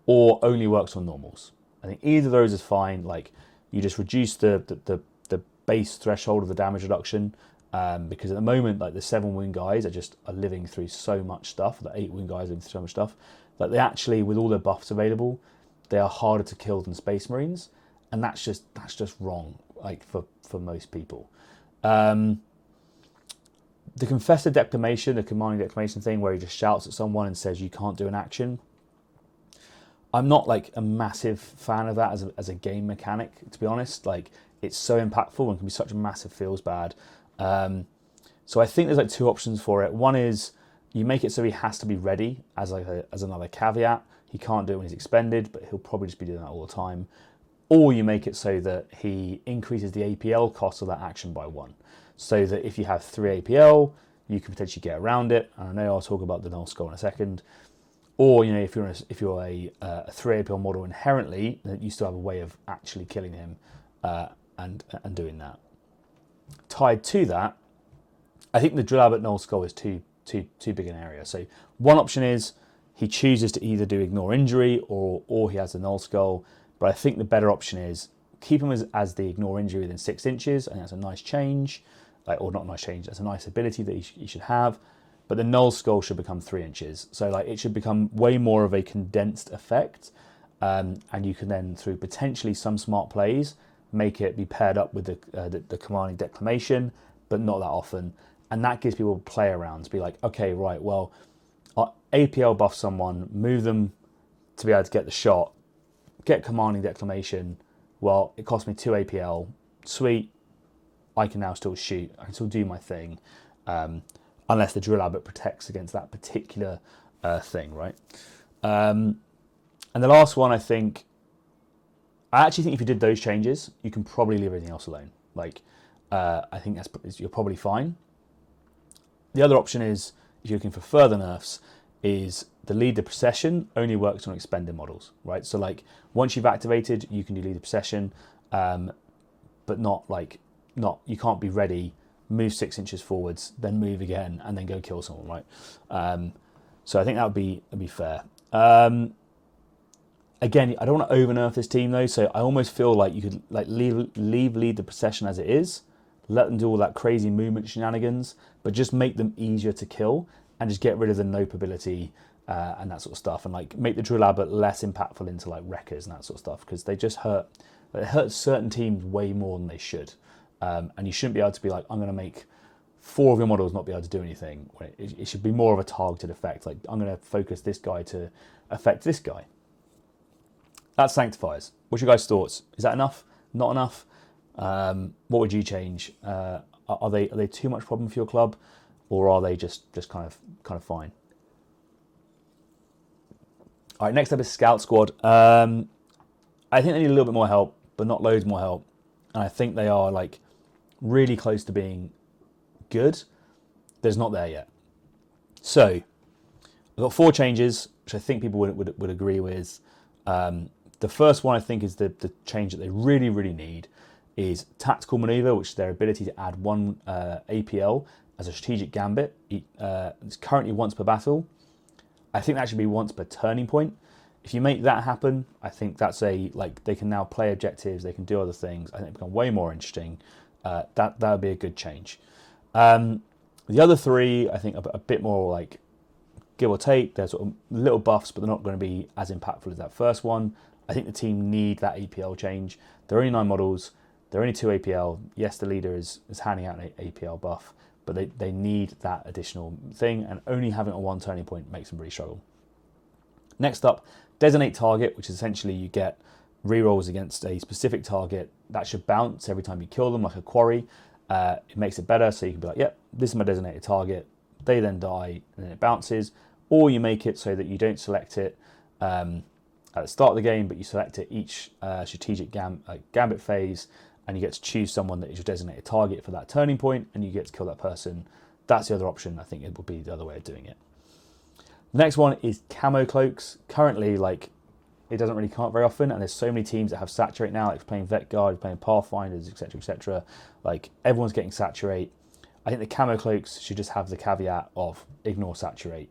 or only works on normals. I think either of those is fine. Like, you just reduce the base threshold of the damage reduction, because at the moment, like, the 7 wound guys are living through so much stuff. The 8 wound guys are living through so much stuff. Like, they actually, with all their buffs available, they are harder to kill than Space Marines, and that's just wrong. Like, for most people. The Confessor Declamation, the commanding declamation thing, where he just shouts at someone and says you can't do an action. I'm not like a massive fan of that as a game mechanic, to be honest. Like, it's so impactful and can be such a massive feels bad. So I think there's like 2 options for it. One is you make it so he has to be ready as another caveat. He can't do it when he's expended, but he'll probably just be doing that all the time. Or you make it so that he increases the APL cost of that action by 1. So that if you have 3 APL, you can potentially get around it. And I know I'll talk about the Null Skull in a second. Or, you know, if you're a 3 APL model inherently, then you still have a way of actually killing him and doing that. Tied to that, I think the Drill Abbot Null Skull is too big an area. So one option is he chooses to either do Ignore Injury or he has the Null Skull. But I think the better option is keep him as the Ignore Injury within 6 inches. I think that's a nice change. like, or not a nice change, that's a nice ability that you should have. But the Null Skull should become 3 inches. So like it should become way more of a condensed effect. And you can then, through potentially some smart plays, make it be paired up with the commanding declamation, but not that often. And that gives people play around to be like, okay, right, well, I'll APL buff someone, move them to be able to get the shot, get commanding declamation. Well, it cost me 2 APL. Sweet. I can now still shoot. I can still do my thing. Unless the Drill Abbot protects against that particular thing, right? And the last one, I actually think if you did those changes, you can probably leave everything else alone. Like, I think you're probably fine. The other option is, if you're looking for further nerfs, is the Lead the Procession only works on expended models, right? So like, once you've activated, you can do Lead the Procession, but you can't be ready, move 6 inches forwards, then move again, and then go kill someone, right? So I think that would be fair. Again, I don't want to over nerf this team though, so I almost feel like you could like leave Lead the Procession as it is, let them do all that crazy movement shenanigans, but just make them easier to kill and just get rid of the nope ability and that sort of stuff, and like make the Drill Abbot less impactful into like Wreckers and that sort of stuff, because they just hurt. It hurts certain teams way more than they should, and you shouldn't be able to be like, I'm going to make 4 of your models not be able to do anything. It should be more of a targeted effect. Like, I'm going to focus this guy to affect this guy. That's Sanctifiers. What's your guys' thoughts? Is that enough? Not enough? What would you change? Are they too much problem for your club, or are they just kind of fine? All right, next up is Scout Squad. I think they need a little bit more help, but not loads more help. And I think they are like really close to being good. There's not there yet. So I've got 4 changes, which I think people would agree with. The first one I think is the change that they really, really need is Tactical Maneuver, which is their ability to add 1 APL as a strategic gambit. It's currently once per battle. I think that should be once per turning point. If you make that happen, I think that's they can now play objectives, they can do other things. I think it become way more interesting. That would be a good change. The other 3, I think, are a bit more like give or take. They're sort of little buffs, but they're not going to be as impactful as that first one. I think the team need that APL change. There are only 9 models. There are only 2 APL. Yes, the leader is handing out an APL buff, but they need that additional thing, and only having it on 1 turning point makes them really struggle. Next up, Designate Target, which is essentially you get rerolls against a specific target that should bounce every time you kill them, like a quarry. It makes it better, so you can be like, yep, this is my designated target. They then die, and then it bounces. Or you make it so that you don't select it at the start of the game, but you select it each strategic gambit phase, and you get to choose someone that is your designated target for that turning point, and you get to kill that person. That's the other option. I think it would be the other way of doing it. The next one is Camo Cloaks. Currently, it doesn't really come up very often, and there's so many teams that have Saturate now, like playing Vet Guard, playing Pathfinders, etc., etc. Like, everyone's getting Saturate. I think the Camo Cloaks should just have the caveat of ignore Saturate.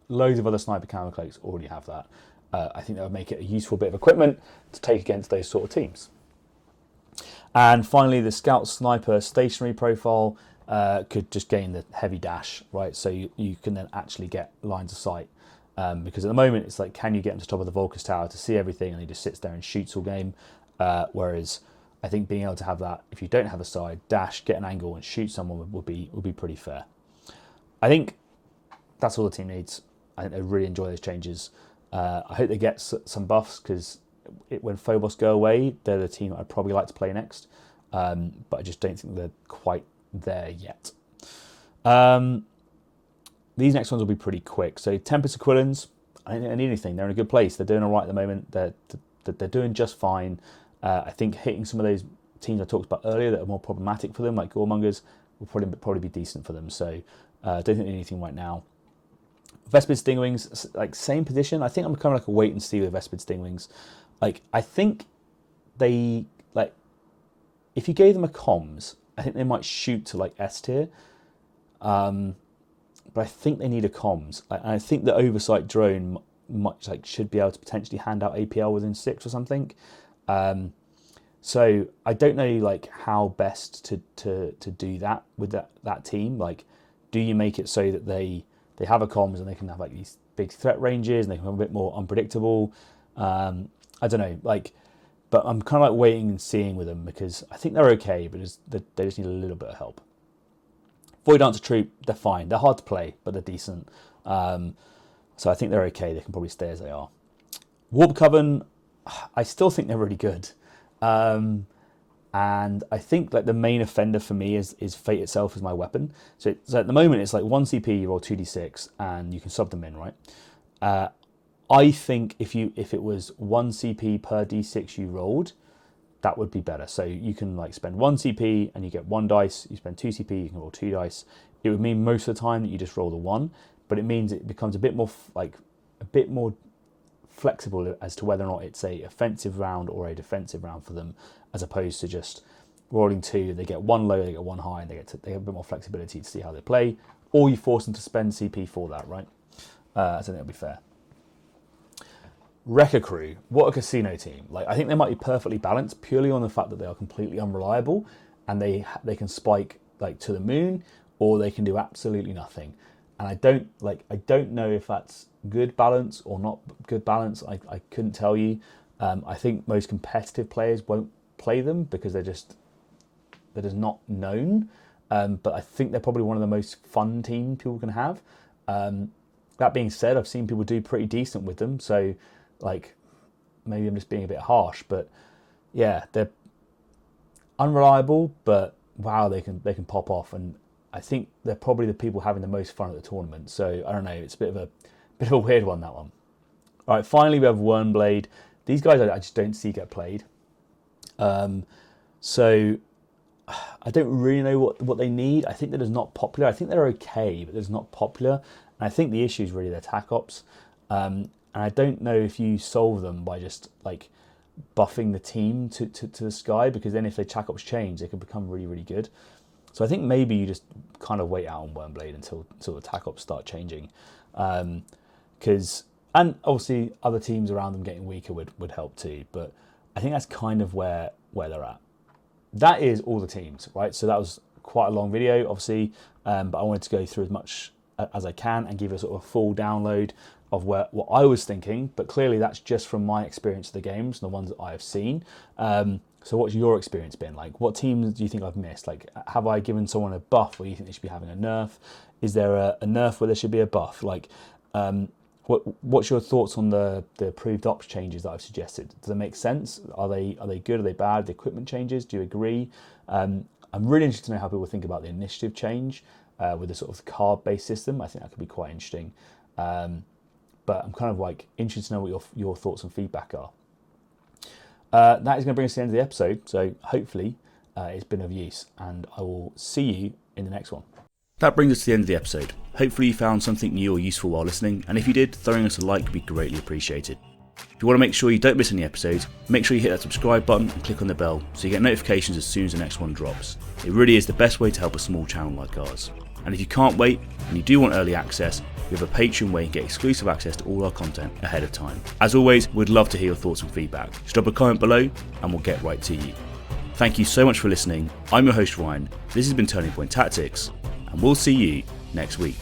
Loads of other sniper Camo Cloaks already have that. I think that would make it a useful bit of equipment to take against those sort of teams. And finally, the Scout Sniper stationary profile could just gain the heavy dash, right? So you can then actually get lines of sight. Because at the moment, it's like, can you get him to the top of the Volkers Tower to see everything, and he just sits there and shoots all game? Whereas I think being able to have that, if you don't have a side, dash, get an angle, and shoot someone would be pretty fair. I think that's all the team needs. I think they really enjoy those changes. I hope they get some buffs, because when Phobos go away, they're the team I'd probably like to play next. But I just don't think they're quite there yet. These next ones will be pretty quick. So Tempestus Aquilons, I don't think they need anything. They're in a good place. They're doing all right at the moment. They're doing just fine. I think hitting some of those teams I talked about earlier that are more problematic for them, like Goremongers, will probably be decent for them. So I don't think they need anything right now. Vespid Stingwings, like, same position. I think I'm kind of like a wait and see with Vespid Stingwings. Like, I think they, like, if you gave them a comms, I think they might shoot to like S tier. But I think they need a comms. And I think the oversight drone should be able to potentially hand out APL within 6 or something. So I don't know like how best to do that with that team. Like, do you make it so that they have a comms and they can have like these big threat ranges and they can be a bit more unpredictable? I don't know, like, but I'm kind of like waiting and seeing with them because I think they're okay, but they just need a little bit of help. Voiddancer Troupe, they're fine. They're hard to play, but they're decent. So I think they're okay. They can probably stay as they are. Warp Coven, I still think they're really good. And I think like the main offender for me is Fate itself as my weapon. So at the moment it's like 1 CP, you roll 2d6 and you can sub them in, right? I think if it was 1 CP per d6 you rolled, that would be better. So you can like spend 1 CP and you get 1 dice. You spend 2 CP, you can roll 2 dice. It would mean most of the time that you just roll the 1, but it means it becomes a bit more flexible as to whether or not it's a offensive round or a defensive round for them, as opposed to just rolling 2. They get 1 low, they get 1 high, and they have a bit more flexibility to see how they play. Or you force them to spend CP for that, right? I think that'll be fair. Wrecka Krew, what a casino team. Like, I think they might be perfectly balanced purely on the fact that they are completely unreliable and they can spike like to the moon, or they can do absolutely nothing. And I don't know if that's good balance or not good balance. I couldn't tell you. I think most competitive players won't play them because they're just not known. But I think they're probably one of the most fun teams people can have. That being said, I've seen people do pretty decent with them. So, like, maybe I'm just being a bit harsh, but yeah, they're unreliable, but wow, they can pop off, and I think they're probably the people having the most fun at the tournament. So I don't know, it's a bit of a weird one, that one. All right, finally we have Wyrmblade. These guys I just don't see get played. So I don't really know what they need. I think they're just not popular. I think they're okay, but they're just not popular. And I think the issue is really their attack ops. And I don't know if you solve them by just like buffing the team to the sky, because then if their attack ops change, they can become really, really good. So I think maybe you just kind of wait out on Wyrmblade until the attack ops start changing. And obviously other teams around them getting weaker would help too. But I think that's kind of where they're at. That is all the teams, right? So that was quite a long video, obviously, but I wanted to go through as much as I can and give a sort of full download of what I was thinking. But clearly that's just from my experience of the games and the ones that I have seen. So what's your experience been like? What teams do you think I've missed? Like, have I given someone a buff where you think they should be having a nerf? Is there a nerf where there should be a buff? Like, what's your thoughts on the approved ops changes that I've suggested? Does it make sense? Are they good? Are they bad? The equipment changes? Do you agree? I'm really interested to know how people think about the initiative change with the sort of card-based system. I think that could be quite interesting. But I'm kind of like interested to know what your thoughts and feedback are. That is going to bring us to the end of the episode. So hopefully it's been of use, and I will see you in the next one. That brings us to the end of the episode. Hopefully you found something new or useful while listening, and if you did, throwing us a like would be greatly appreciated. If you want to make sure you don't miss any episodes, make sure you hit that subscribe button and click on the bell so you get notifications as soon as the next one drops. It really is the best way to help a small channel like ours. And if you can't wait and you do want early access, we have a Patreon where you can get exclusive access to all our content ahead of time. As always, we'd love to hear your thoughts and feedback. Just drop a comment below and we'll get right to you. Thank you so much for listening. I'm your host Ryan, this has been Turning Point Tactics, and we'll see you next week.